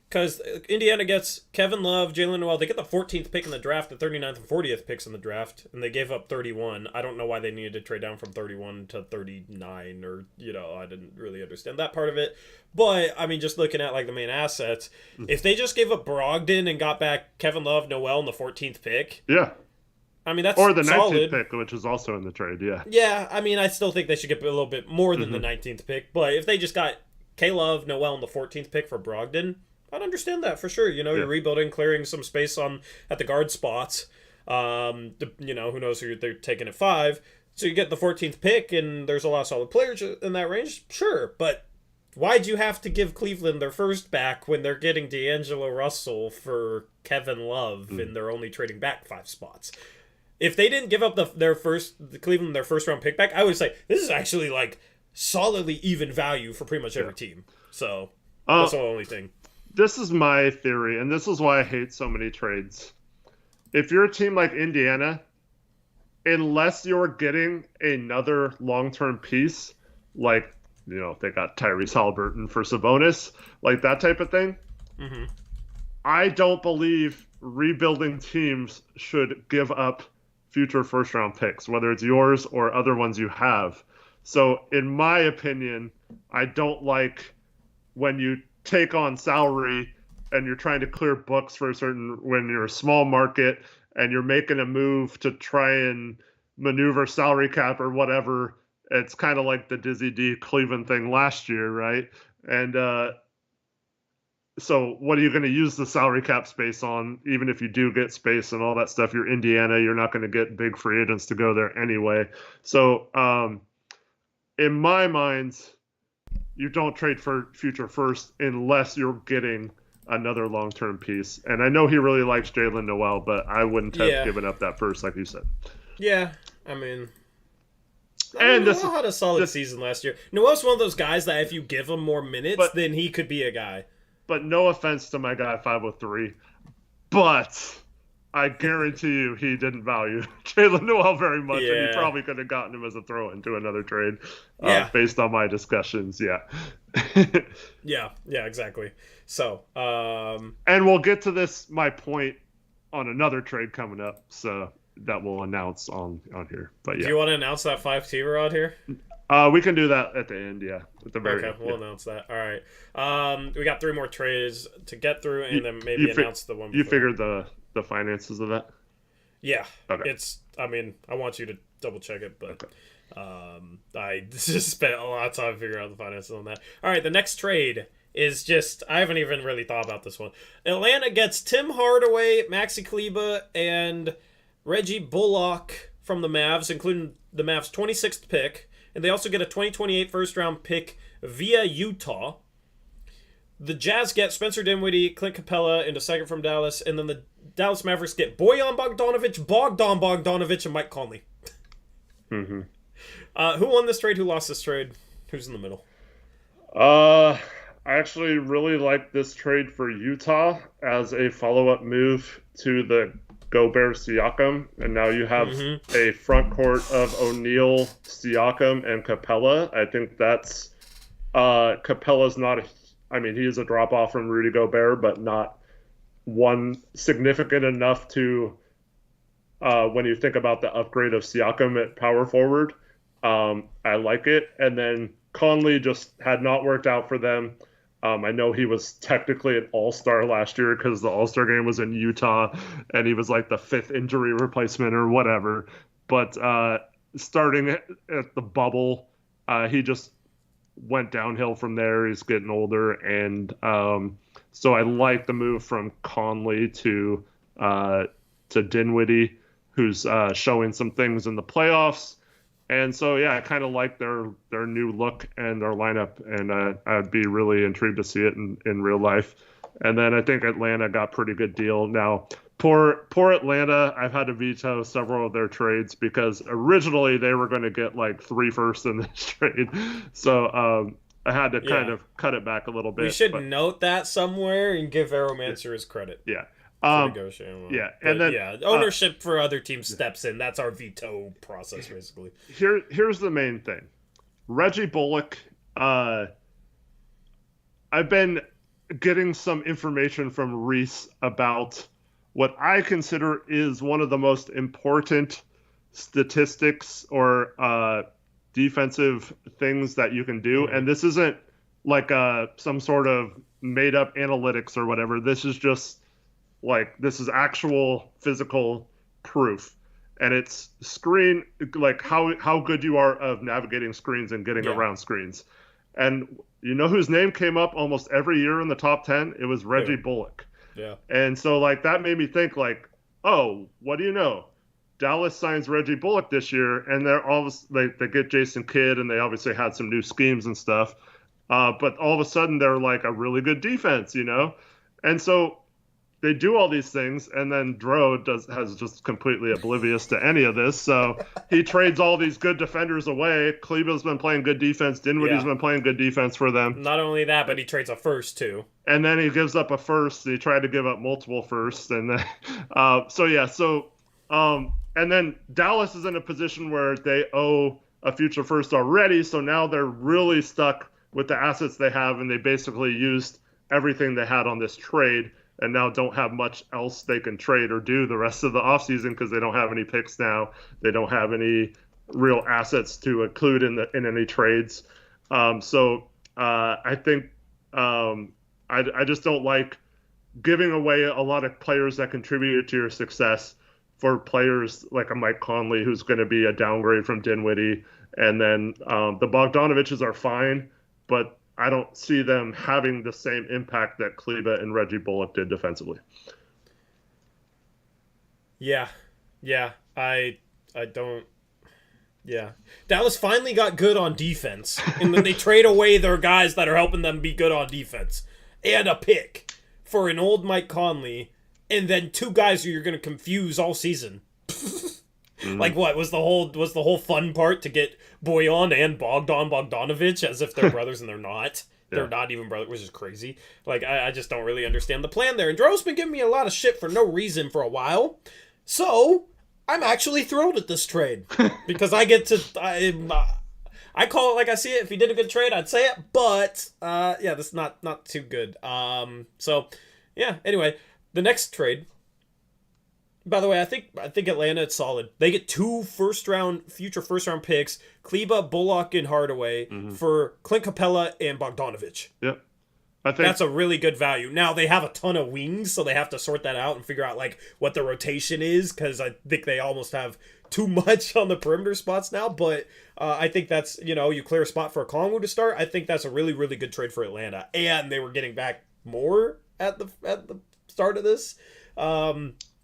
Because Indiana gets Kevin Love, Jalen Noel. They get the 14th pick in the draft, the 39th and 40th picks in the draft, and they gave up 31. I don't know why they needed to trade down from 31 to 39, or, I didn't really understand that part of it. But, I mean, just looking at, the main assets, if they just gave up Brogdon and got back Kevin Love, Noel, in the 14th pick... Yeah. I mean, that's or the 19th solid. pick, which is also in the trade, yeah. Yeah, I mean, I still think they should get a little bit more than the 19th pick, but if they just got K-Love, Noel, and the 14th pick for Brogdon... I'd understand that for sure. You're rebuilding, clearing some space at the guard spots. Who knows who they're taking at 5. So you get the 14th pick, and there's a lot of solid players in that range. Sure, but why'd you have to give Cleveland their first back when they're getting D'Angelo Russell for Kevin Love and they're only trading back 5 spots? If they didn't give up Cleveland their first round pick back, I would say this is actually solidly even value for pretty much every team. So Uh, that's the only thing. this is my theory, and this is why I hate so many trades. If you're a team like Indiana, unless you're getting another long-term piece, like, they got Tyrese Haliburton for Sabonis, like that type of thing, I don't believe rebuilding teams should give up future first-round picks, whether it's yours or other ones you have. So, in my opinion, I don't like when you take on salary and you're trying to clear books for when you're a small market and you're making a move to try and maneuver salary cap or whatever. It's kind of like the Dizzy D Cleveland thing last year, right? And so what are you going to use the salary cap space on? Even if you do get space and all that stuff, you're Indiana, you're not going to get big free agents to go there anyway. So in my mind, you don't trade for future first unless you're getting another long-term piece. And I know he really likes Jalen Noel, but I wouldn't have given up that first, like you said. Yeah, I mean, Noel had a solid season last year. Noel's one of those guys that if you give him more minutes, then he could be a guy. But no offense to my guy 503, but I guarantee you he didn't value Jalen Noel very much, and he probably could have gotten him as a throw-in to another trade based on my discussions. Yeah, exactly. So, and we'll get to this, my point, on another trade coming up, so that we'll announce on here. But yeah. Do you want to announce that 5T rod here? We can do that at the end, at the very end. We'll announce that. All right. We got 3 more trades to get through, and then maybe announce the one before. You figured the finances of that? Yeah. Okay. I want you to double check it, but I just spent a lot of time figuring out the finances on that. All right, the next trade is just, I haven't even really thought about this one. Atlanta gets Tim Hardaway, Maxi Kleber, and Reggie Bullock from the Mavs, including the Mavs' 26th pick. And they also get a 2028 first-round pick via Utah. The Jazz get Spencer Dinwiddie, Clint Capella into second from Dallas. And then the Dallas Mavericks get Bojan Bogdanovic, Bogdan Bogdanovic, and Mike Conley. Mm-hmm. Who won this trade? Who lost this trade? Who's in the middle? I actually really like this trade for Utah as a follow-up move to the Gobert Siakam, and now you have a front court of O'Neil, Siakam, and Capella. I think that's Capella's not he is a drop off from Rudy Gobert, but not one significant enough to when you think about the upgrade of Siakam at power forward. I like it. And then Conley just had not worked out for them. I know he was technically an all-star last year because the all-star game was in Utah and he was like the 5th injury replacement or whatever. But starting at the bubble, he just went downhill from there. He's getting older. And so I like the move from Conley to Dinwiddie, who's showing some things in the playoffs. And so, yeah, I kind of like their new look and their lineup, and I'd be really intrigued to see it in real life. And then I think Atlanta got a pretty good deal. Now, poor Atlanta, I've had to veto several of their trades because originally they were going to get like 3 firsts in this trade. So I had to kind of cut it back a little bit. We should note that somewhere and give Aeromancer his credit. Yeah. And then ownership for other teams steps in. That's our veto process, basically. Here's the main thing. Reggie Bullock. I've been getting some information from Reese about what I consider is one of the most important statistics or defensive things that you can do, and this isn't like some sort of made up analytics or whatever. This is just this is actual physical proof, and it's screen, like how good you are of navigating screens and getting around screens. And you know whose name came up almost every year in the top 10? It was Reggie Bullock. Yeah. And so that made me think oh, what do you know? Dallas signs Reggie Bullock this year, and they get Jason Kidd, and they obviously had some new schemes and stuff. But all of a sudden they're like a really good defense, And so they do all these things, and then Dro has just completely oblivious to any of this. So he trades all these good defenders away. Kleber's been playing good defense. Dinwiddie's been playing good defense for them. Not only that, but he trades a first too. And then he gives up a first. He tried to give up multiple firsts, and then and then Dallas is in a position where they owe a future first already. So now they're really stuck with the assets they have, and they basically used everything they had on this trade, and now don't have much else they can trade or do the rest of the offseason because they don't have any picks now. They don't have any real assets to include in any trades. I think I just don't like giving away a lot of players that contributed to your success for players like a Mike Conley, who's going to be a downgrade from Dinwiddie. And then the Bogdanoviches are fine, but I don't see them having the same impact that Kleber and Reggie Bullock did defensively. Yeah. I don't. Yeah. Dallas finally got good on defense, and then they trade away their guys that are helping them be good on defense, and a pick for an old Mike Conley, and then two guys who you're going to confuse all season. Like what was the whole fun part to get Boyan and Bogdanovich as if they're brothers and they're not. Yeah. They're not even brothers, which is crazy. Like I just don't really understand the plan there. And Dro's been giving me a lot of shit for no reason for a while. So I'm actually thrilled at this trade because I get to I call it like I see it. If he did a good trade, I'd say it. But this is not too good. Anyway, the next trade. By the way, I think Atlanta is solid. They get two future first round picks, Kleber, Bullock, and Hardaway for Clint Capella and Bogdanovich. Yep. I think that's a really good value. Now they have a ton of wings, so they have to sort that out and figure out like what the rotation is, because I think they almost have too much on the perimeter spots now. But I think that's, you clear a spot for a Kongu to start. I think that's a really, really good trade for Atlanta, and they were getting back more at the start of this.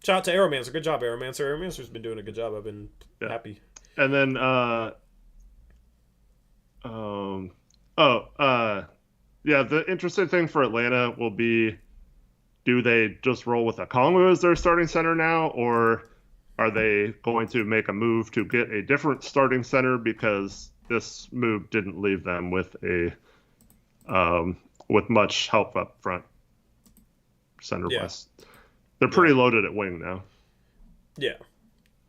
Shout out to Aeromancer. Good job, Aeromancer. Aeromancer's been doing a good job. I've been happy. And then, the interesting thing for Atlanta will be, do they just roll with Okongwu as their starting center now, or are they going to make a move to get a different starting center, because this move didn't leave them with with much help up front center-wise. They're pretty loaded at wing now. Yeah.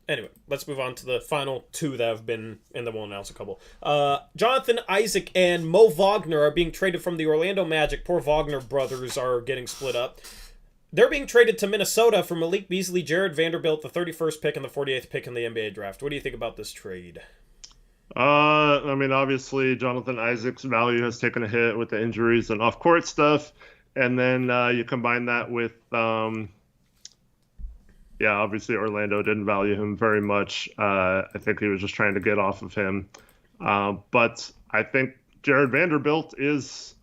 Anyway, let's move on to the final two that have been, and then we'll announce a couple. Jonathan Isaac and Mo Wagner are being traded from the Orlando Magic. Poor Wagner brothers are getting split up. They're being traded to Minnesota for Malik Beasley, Jared Vanderbilt, the 31st pick and the 48th pick in the NBA draft. What do you think about this trade? Obviously, Jonathan Isaac's value has taken a hit with the injuries and off-court stuff. And then you combine that with... obviously Orlando didn't value him very much. I think he was just trying to get off of him. But I think Jared Vanderbilt is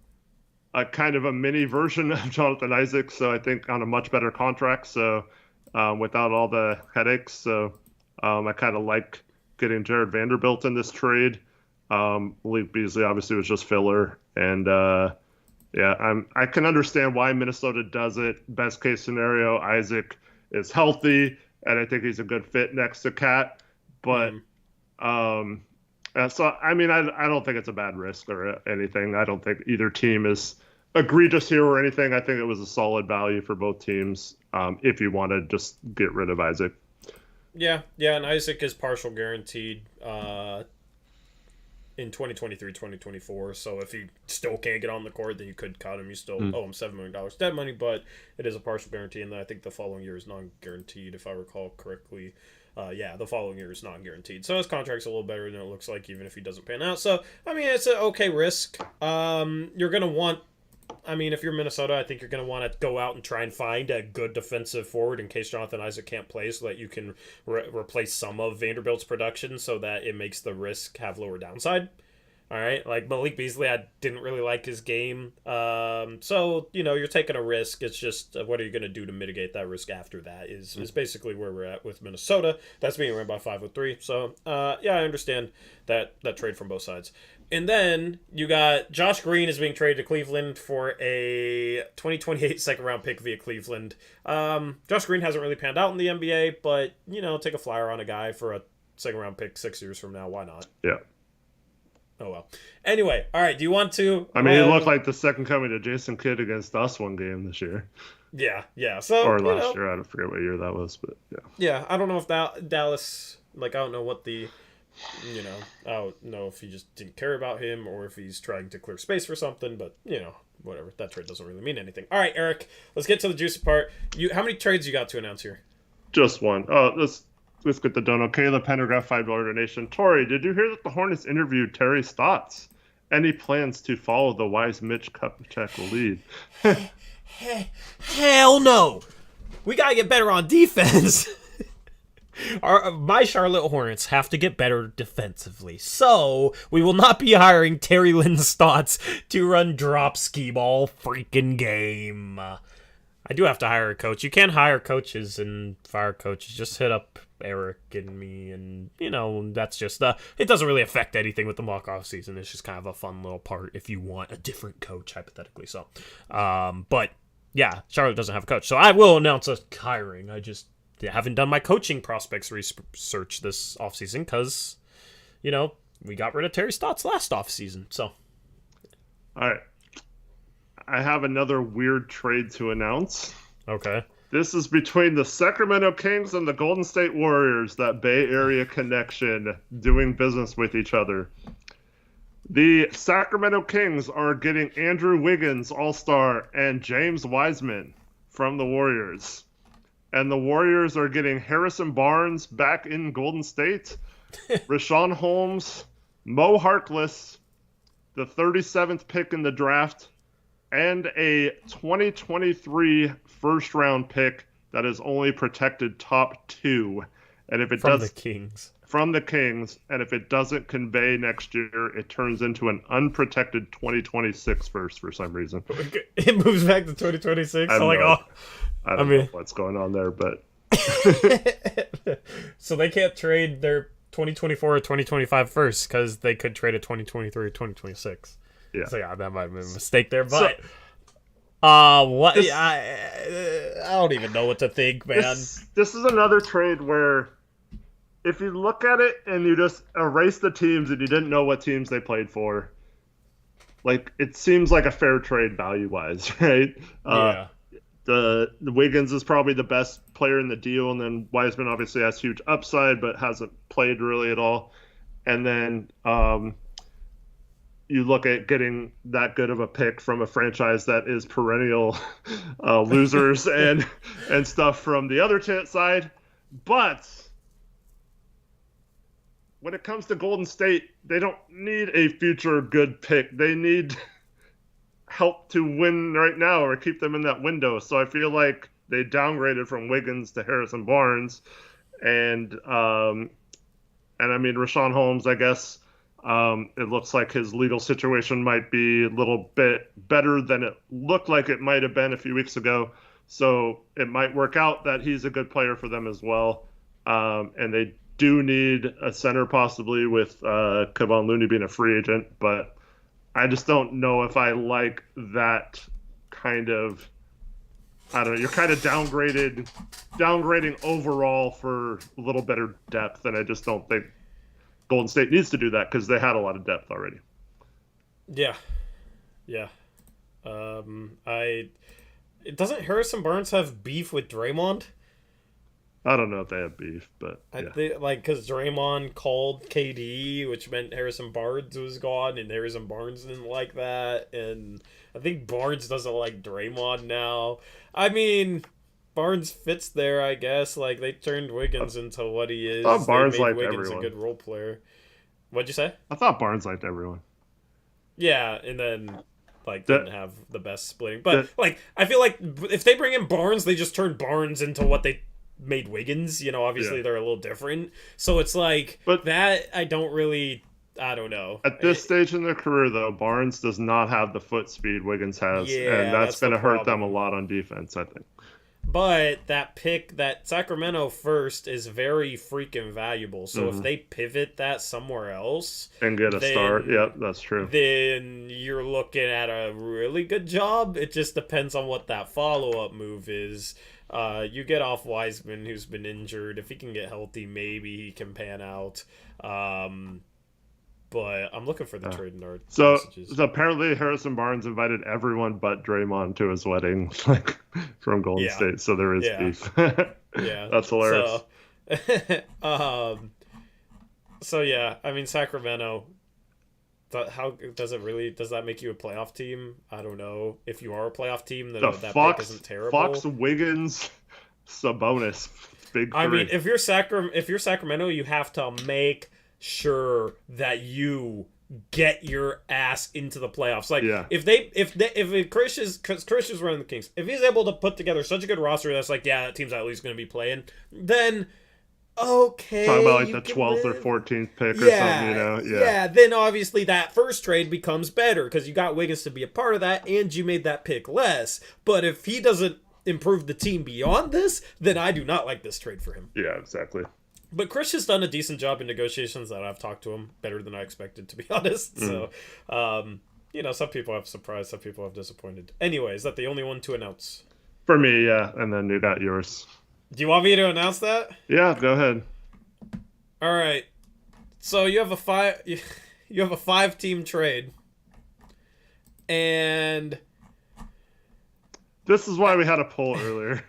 a kind of a mini version of Jonathan Isaac, so I think on a much better contract, so without all the headaches. So I kind of like getting Jared Vanderbilt in this trade. Malik Beasley obviously was just filler. And I can understand why Minnesota does it. Best case scenario, Isaac is healthy, and I think he's a good fit next to Cat. But I don't think it's a bad risk or anything. I don't think either team is egregious here or anything. I think it was a solid value for both teams if you want to just get rid of Isaac. Yeah, and Isaac is partial guaranteed in 2023-2024, so if he still can't get on the court, then you could cut him. You still owe him $7 million dead money, but it is a partial guarantee, and then I think the following year is non-guaranteed, if I recall correctly. The following year is non-guaranteed, so his contract's a little better than it looks like, even if he doesn't pan out. So it's an okay risk. You're gonna want, if you're Minnesota, I think you're going to want to go out and try and find a good defensive forward in case Jonathan Isaac can't play, so that you can replace some of Vanderbilt's production, so that it makes the risk have lower downside. All right, like Malik Beasley, I didn't really like his game. So, you're taking a risk. It's just, what are you going to do to mitigate that risk after that is basically where we're at with Minnesota. That's being run by 503. So, I understand that trade from both sides. And then you got Josh Green is being traded to Cleveland for a 2028 second round pick via Cleveland. Josh Green hasn't really panned out in the NBA, but, take a flyer on a guy for a second round pick 6 years from now. Why not? Yeah. Oh, well. Anyway, all right. Do you want to... I mean, he looked like the second coming of Jason Kidd against us one game this year. Yeah. So, or last year. I don't forget what year that was, but yeah. Yeah, I don't know if Dallas... I don't know what the... I don't know if he just didn't care about him or if he's trying to clear space for something, but, whatever. That trade doesn't really mean anything. All right, Eric, let's get to the juicy part. How many trades you got to announce here? Just one. Let's get the dono. Caleb Pendergraft, $5 donation. Tori, did you hear that the Hornets interviewed Terry Stotts? Any plans to follow the wise Mitch Kupchak lead? Hell no! We gotta get better on defense. My Charlotte Hornets have to get better defensively, so we will not be hiring Terry Lynn Stotts to run drop scheme all freaking game. I do have to hire a coach. You can't hire coaches and fire coaches. Just hit up Eric and me, and that's just it doesn't really affect anything with the mock-off season. It's just kind of a fun little part if you want a different coach, hypothetically. So, but yeah, Charlotte doesn't have a coach, so I will announce a hiring. I just haven't done my coaching prospects research this offseason because, we got rid of Terry Stotts last offseason. So, all right. I have another weird trade to announce. Okay. This is between the Sacramento Kings and the Golden State Warriors, that Bay Area connection, doing business with each other. The Sacramento Kings are getting Andrew Wiggins, All-Star, and James Wiseman from the Warriors. And the Warriors are getting Harrison Barnes back in Golden State, Rashawn Holmes, Mo Harkless, the 37th pick in the draft, and a 2023 first-round pick that is only protected top 2. And if it from the Kings, and if it doesn't convey next year, it turns into an unprotected 2026 first for some reason. It moves back to 2026. I don't mean, know what's going on there, but so they can't trade their 2024 or 2025 first because they could trade a 2023 or 2026. Yeah. So yeah, that might have been a mistake there, but what? I don't even know what to think, man. This is another trade where if you look at it and you just erase the teams and you didn't know what teams they played for, it seems like a fair trade value-wise, right? Yeah. The Wiggins is probably the best player in the deal, and then Wiseman obviously has huge upside but hasn't played really at all. And then you look at getting that good of a pick from a franchise that is perennial losers and stuff from the other side. But when it comes to Golden State, they don't need a future good pick. They need help to win right now or keep them in that window. So I feel like they downgraded from Wiggins to Harrison Barnes. And I mean, Rashawn Holmes, I guess, it looks like his legal situation might be a little bit better than it looked like it might have been a few weeks ago. So it might work out that he's a good player for them as well. And they do need a center possibly with Kevon Looney being a free agent. But I just don't know if I like that kind of, I don't know, you're kind of downgrading overall for a little better depth. And I just don't think Golden State needs to do that because they had a lot of depth already. Yeah. Doesn't Harrison Barnes have beef with Draymond? I don't know if they have beef, but yeah. I think because Draymond called KD, which meant Harrison Barnes was gone, and Harrison Barnes didn't like that, and I think Barnes doesn't like Draymond now. I mean, Barnes fits there, I guess. They turned Wiggins into what he is. I thought Barnes they made liked Wiggins everyone. A good role player. What'd you say? I thought Barnes liked everyone. Yeah, and then didn't have the best splitting. But I feel like if they bring in Barnes, they just turn Barnes into what they made Wiggins. Obviously they're a little different. So it's but that I don't know. At this stage in their career, though, Barnes does not have the foot speed Wiggins has, Yeah, and that's going to hurt them a problem. lot on defense, I think. But that pick, that Sacramento first, is very freaking valuable. So if they pivot that somewhere else and get a start, yep, that's true. Then you're looking at a really good job. It just depends on what that follow-up move is. You get off Wiseman, who's been injured. If he can get healthy, maybe he can pan out. But I'm looking for the trade nerd messages. So apparently Harrison Barnes invited everyone but Draymond to his wedding, from Golden State. So there is beef. Yeah, that's hilarious. So yeah, I mean Sacramento. How does that make you a playoff team? I don't know. If you are a playoff team, then that pick isn't terrible. Fox, Wiggins, Sabonis, big three. I mean, if you're Sacramento, you have to make sure that you get your ass into the playoffs. Like if Chris is running the Kings, if he's able to put together such a good roster that's like, that team's at least going to be playing, then okay. Talking about like the 12th or 14th pick or something, Yeah, then obviously that first trade becomes better because you got Wiggins to be a part of that and you made that pick less. But if he doesn't improve the team beyond this, then I do not like this trade for him. Yeah, exactly. But Chris has done a decent job in negotiations that I've talked to him better than I expected, to be honest. So, some people have surprised, some people have disappointed. Anyway, is that the only one to announce? For me, yeah. And then you got yours. Do you want me to announce that? Yeah, go ahead. All right. So you have a 5-team trade. And this is why we had a poll earlier.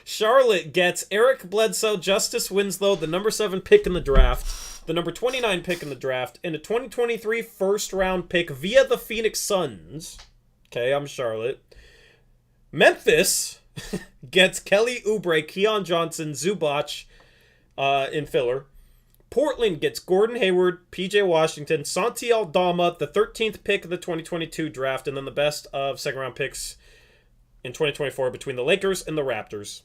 Charlotte gets Eric Bledsoe, Justice Winslow, the number 7 pick in the draft, the number 29 pick in the draft, and a 2023 first-round pick via the Phoenix Suns. Okay, I'm Charlotte. Memphis gets Kelly Oubre, Keon Johnson, Zubac in filler. Portland gets Gordon Hayward, PJ Washington, Santi Aldama, the 13th pick of the 2022 draft, and then the best of second-round picks in 2024 between the Lakers and the Raptors.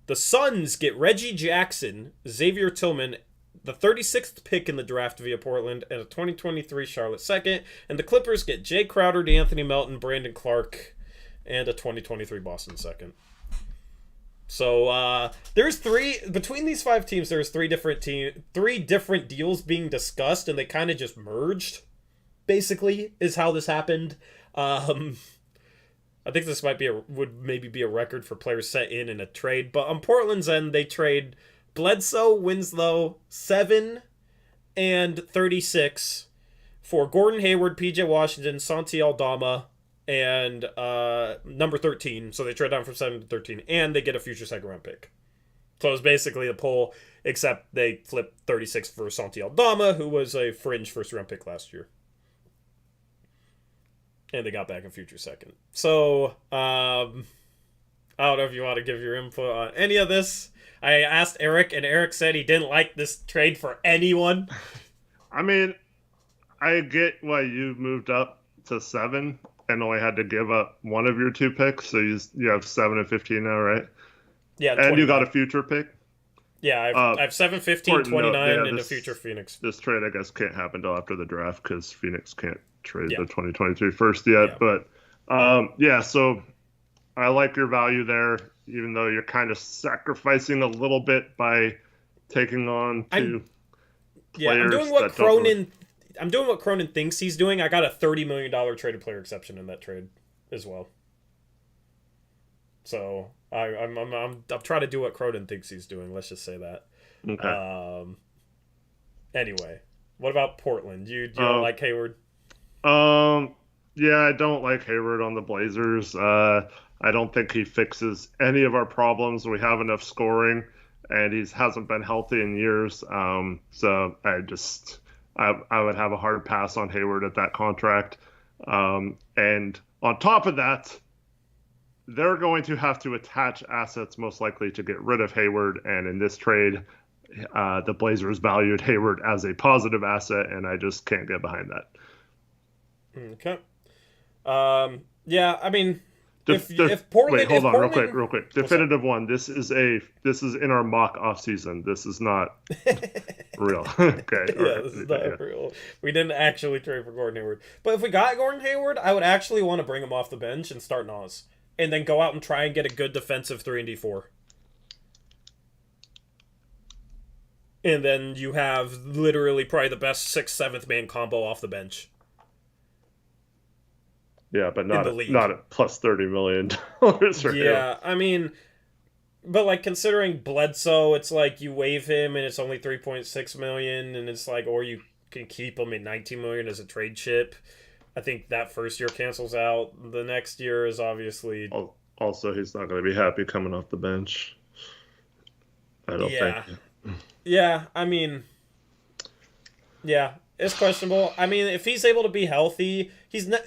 The Suns get Reggie Jackson, Xavier Tillman, the 36th pick in the draft via Portland, and a 2023 Charlotte second. And the Clippers get Jay Crowder, D'Anthony Melton, Brandon Clark, and a 2023 Boston second. So there's between these 5 teams. There's three different deals being discussed, and they kind of just merged. Basically, is how this happened. I think this would maybe be a record for players set in a trade. But on Portland's end, they trade Bledsoe, Winslow, 7 and 36 for Gordon Hayward, PJ Washington, Santi Aldama, and number 13. So they trade down from 7 to 13, and they get a future second-round pick. So it's basically a poll, except they flipped 36 for Santi Aldama, who was a fringe first-round pick last year. And they got back a future second. So, I don't know if you want to give your input on any of this. I asked Eric, and Eric said he didn't like this trade for anyone. I mean, I get why you moved up to 7 and only had to give up one of your 2 picks. So you have 7 and 15 now, right? Yeah. And you got a future pick? Yeah, I have 7, 15, 29, and a future Phoenix. This trade, I guess, can't happen until after the draft because Phoenix can't trade the 2023 first yet. But, so I like your value there, even though you're kind of sacrificing a little bit by taking on 2 players. I'm doing what Cronin thinks he's doing. I got a $30 million traded player exception in that trade as well. So I'm trying to do what Cronin thinks he's doing. Let's just say that. Okay. Anyway, what about Portland? You don't like Hayward? Yeah, I don't like Hayward on the Blazers. I don't think he fixes any of our problems. We have enough scoring, and he hasn't been healthy in years. So I would have a hard pass on Hayward at that contract. And on top of that, they're going to have to attach assets most likely to get rid of Hayward. And in this trade, the Blazers valued Hayward as a positive asset, and I just can't get behind that. Okay. Yeah, I mean, if Portland... Wait, hold on, real quick. Definitive one. This is in our mock off season. This is not real. Okay. Yeah, this is not real. We didn't actually trade for Gordon Hayward. But if we got Gordon Hayward, I would actually want to bring him off the bench and start Nas. and then go out and try and get a good defensive 3 and D4. And then you have literally probably the best 6th, 7th man combo off the bench. Yeah, but not at plus $30 million for Yeah, him. I mean, but like considering Bledsoe, it's like you waive him and it's only 3.6 million, and it's like, or you can keep him at 19 million as a trade chip. I think that first year cancels out. The next year is obviously. Also, he's not going to be happy coming off the bench. I don't think. Yeah, I mean, yeah, it's questionable. I mean, if he's able to be healthy, he's not.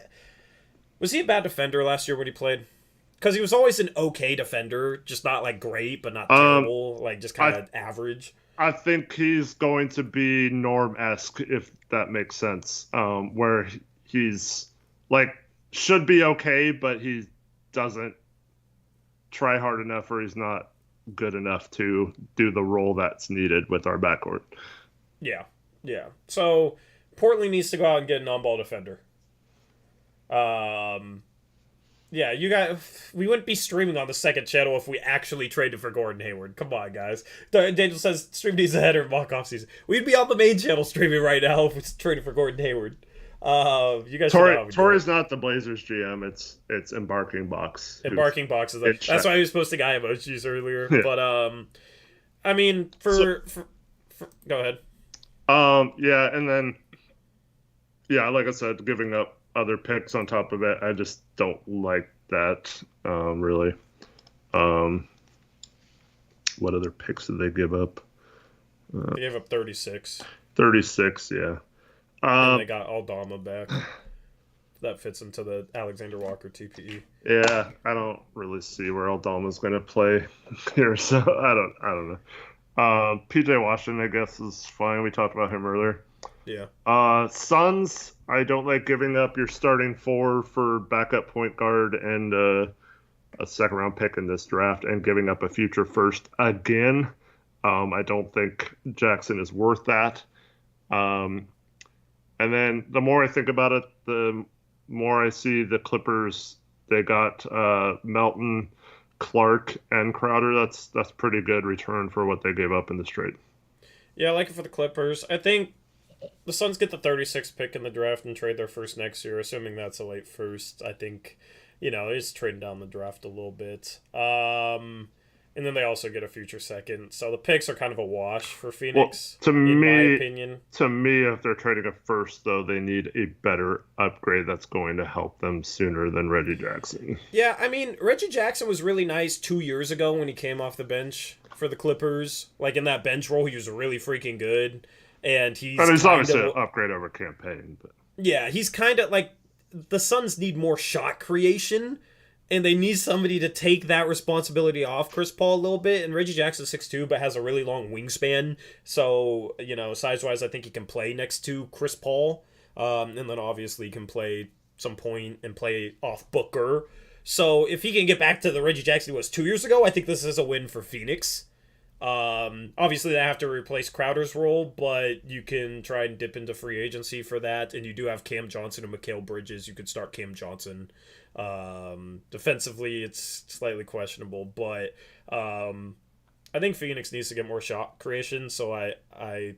Was he a bad defender last year when he played? Because he was always an okay defender, just not like great, but not terrible, like just kind of average. I think he's going to be Norm-esque, if that makes sense, where he's like should be okay, but he doesn't try hard enough, or he's not good enough to do the role that's needed with our backcourt. Yeah. So Portland needs to go out and get an on-ball defender. Yeah, we wouldn't be streaming on the second channel if we actually traded for Gordon Hayward. Come on, guys. Daniel says stream needs a header mock off season. We'd be on the main channel streaming right now if we traded for Gordon Hayward. You guys Torrey's not the Blazers GM. It's Embarking Box. Embarking Box is that's why he was posting guy emojis earlier. Yeah. But I mean, for go ahead. Yeah, and then like I said, giving up other picks on top of it, I just don't like that. Really. What other picks did they give up? They gave up 36. 36, yeah. And they got Aldama back. That fits into the Alexander Walker TPE. Yeah, I don't really see where Aldama's going to play here, so I don't know. PJ Washington, I guess, is fine. We talked about him earlier. Yeah. Suns, I don't like giving up your starting 4 for backup point guard and a second-round pick in this draft, and giving up a future first again. I don't think Jackson is worth that. And then the more I think about it, the more I see the Clippers. They got Melton, Clark, and Crowder. That's pretty good return for what they gave up in this trade. Yeah, I like it for the Clippers. I think the Suns get the 36th pick in the draft and trade their first next year, assuming that's a late first. I think, it's trading down the draft a little bit. And then they also get a future second. So the picks are kind of a wash for Phoenix, in my opinion. To me, if they're trading a first, though, they need a better upgrade that's going to help them sooner than Reggie Jackson. Yeah, I mean, Reggie Jackson was really nice 2 years ago when he came off the bench for the Clippers. Like, in that bench role, he was really freaking good. And he's obviously an upgrade over campaign. But yeah, he's kind of like, the Suns need more shot creation, and they need somebody to take that responsibility off Chris Paul a little bit. And Reggie Jackson's 6'2", but has a really long wingspan. So, size-wise, I think he can play next to Chris Paul. And then obviously can play some point and play off Booker. So if he can get back to the Reggie Jackson he was 2 years ago, I think this is a win for Phoenix. Obviously they have to replace Crowder's role, but you can try and dip into free agency for that. And you do have Cam Johnson and Mikal Bridges. You could start Cam Johnson. Defensively, it's slightly questionable, but I think Phoenix needs to get more shot creation. So I'm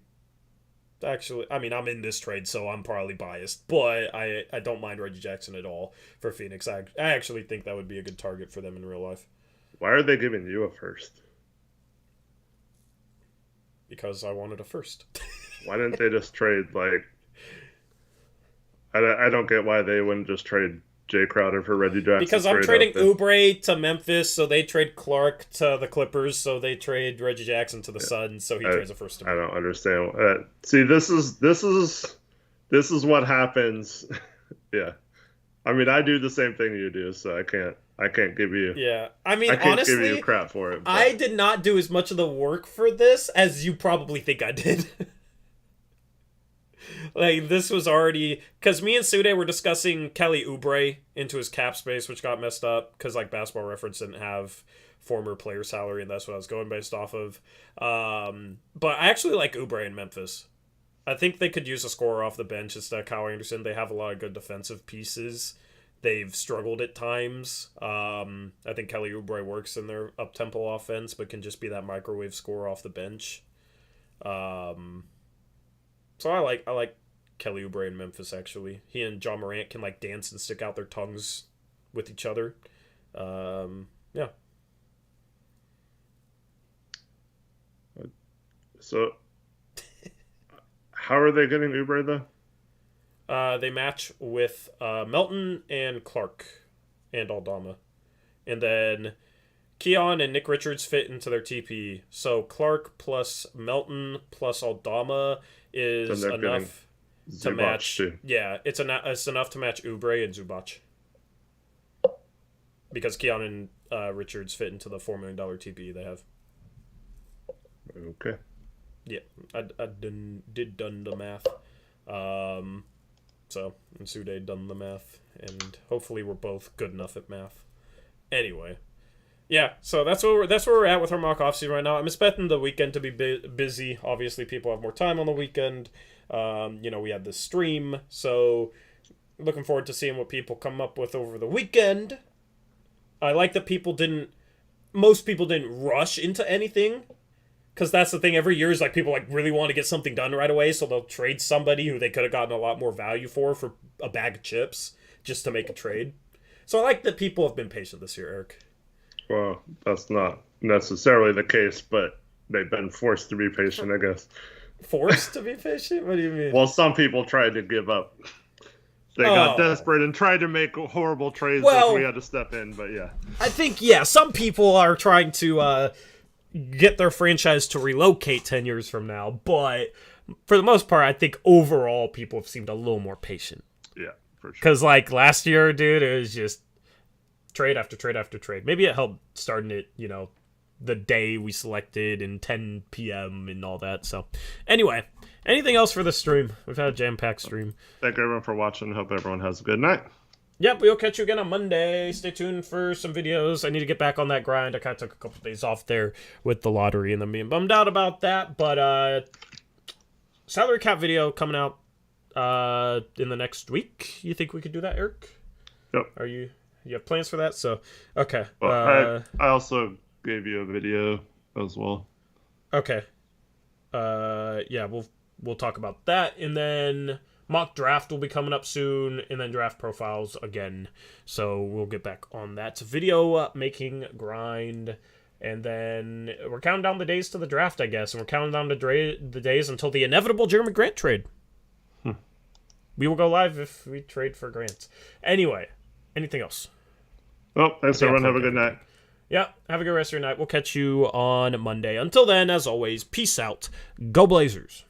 in this trade, so I'm probably biased, but I don't mind Reggie Jackson at all for Phoenix. I actually think that would be a good target for them in real life. Why are they giving you a first? Because I wanted a first. Why didn't they just trade, I don't get why they wouldn't just trade Jay Crowder for Reggie Jackson. Because I'm trading Oubre to Memphis, so they trade Clark to the Clippers, so they trade Reggie Jackson to the Suns, so he trades a first to me. I don't understand. See, this is what happens. Yeah. I mean, I do the same thing you do, so I can't give you. Yeah, I mean, honestly, give you crap for it. But I did not do as much of the work for this as you probably think I did. Like, this was already... Because me and Sude were discussing Kelly Oubre into his cap space, which got messed up, because, Basketball Reference didn't have former player salary, and that's what I was going based off of. But I actually like Oubre in Memphis. I think they could use a scorer off the bench instead of Kyle Anderson. They have a lot of good defensive pieces they've struggled at times. I think Kelly Oubre works in their up-tempo offense, but can just be that microwave scorer off the bench. So I like Kelly Oubre in Memphis, actually. He and John Morant can like dance and stick out their tongues with each other. Yeah. So, how are they getting Oubre though? They match with Melton and Clark and Aldama. And then Keon and Nick Richards fit into their TP. So Clark plus Melton plus Aldama is enough to match. Too. Yeah, it's enough to match Oubre and Zubac. Because Keon and Richards fit into the $4 million TP they have. Okay. Yeah, I did done the math. So, and Sude done the math, and hopefully we're both good enough at math. Anyway, yeah, so that's where we're at with our mock offseason right now. I'm expecting the weekend to be busy. Obviously, people have more time on the weekend. We had this stream, so looking forward to seeing what people come up with over the weekend. I like that most people didn't rush into anything. Because that's the thing, every year is like people like really want to get something done right away, so they'll trade somebody who they could have gotten a lot more value for a bag of chips just to make a trade. So I like that people have been patient this year, Eric. Well, that's not necessarily the case, but they've been forced to be patient, I guess. Forced to be patient? What do you mean? Well, some people tried to give up. They got desperate and tried to make horrible trades that we had to step in, but yeah. I think, some people are trying to get their franchise to relocate 10 years from now, but for the most part, I think overall people have seemed a little more patient. Yeah, for sure. Because like last year, dude, it was just trade after trade after trade. Maybe it helped starting it, the day we selected and 10 p.m. and all that. So anyway, anything else for the stream? We've had a jam-packed stream. Thank everyone for watching. Hope everyone has a good night. Yep, we'll catch you again on Monday. Stay tuned for some videos. I need to get back on that grind. I kind of took a couple days off there with the lottery and then being bummed out about that. But salary cap video coming out in the next week. You think we could do that, Eric? Yep. You have plans for that? So, okay. Well, I also gave you a video as well. Okay. Yeah, we'll talk about that, and then mock draft will be coming up soon, and then draft profiles again. So we'll get back on that video making grind. And then we're counting down the days to the draft, I guess. And we're counting down the days until the inevitable Jeremy Grant trade. We will go live if we trade for Grant. Anyway, anything else? Well, thanks everyone. Have a good night. Yeah, have a good rest of your night. We'll catch you on Monday. Until then, as always, peace out. Go Blazers.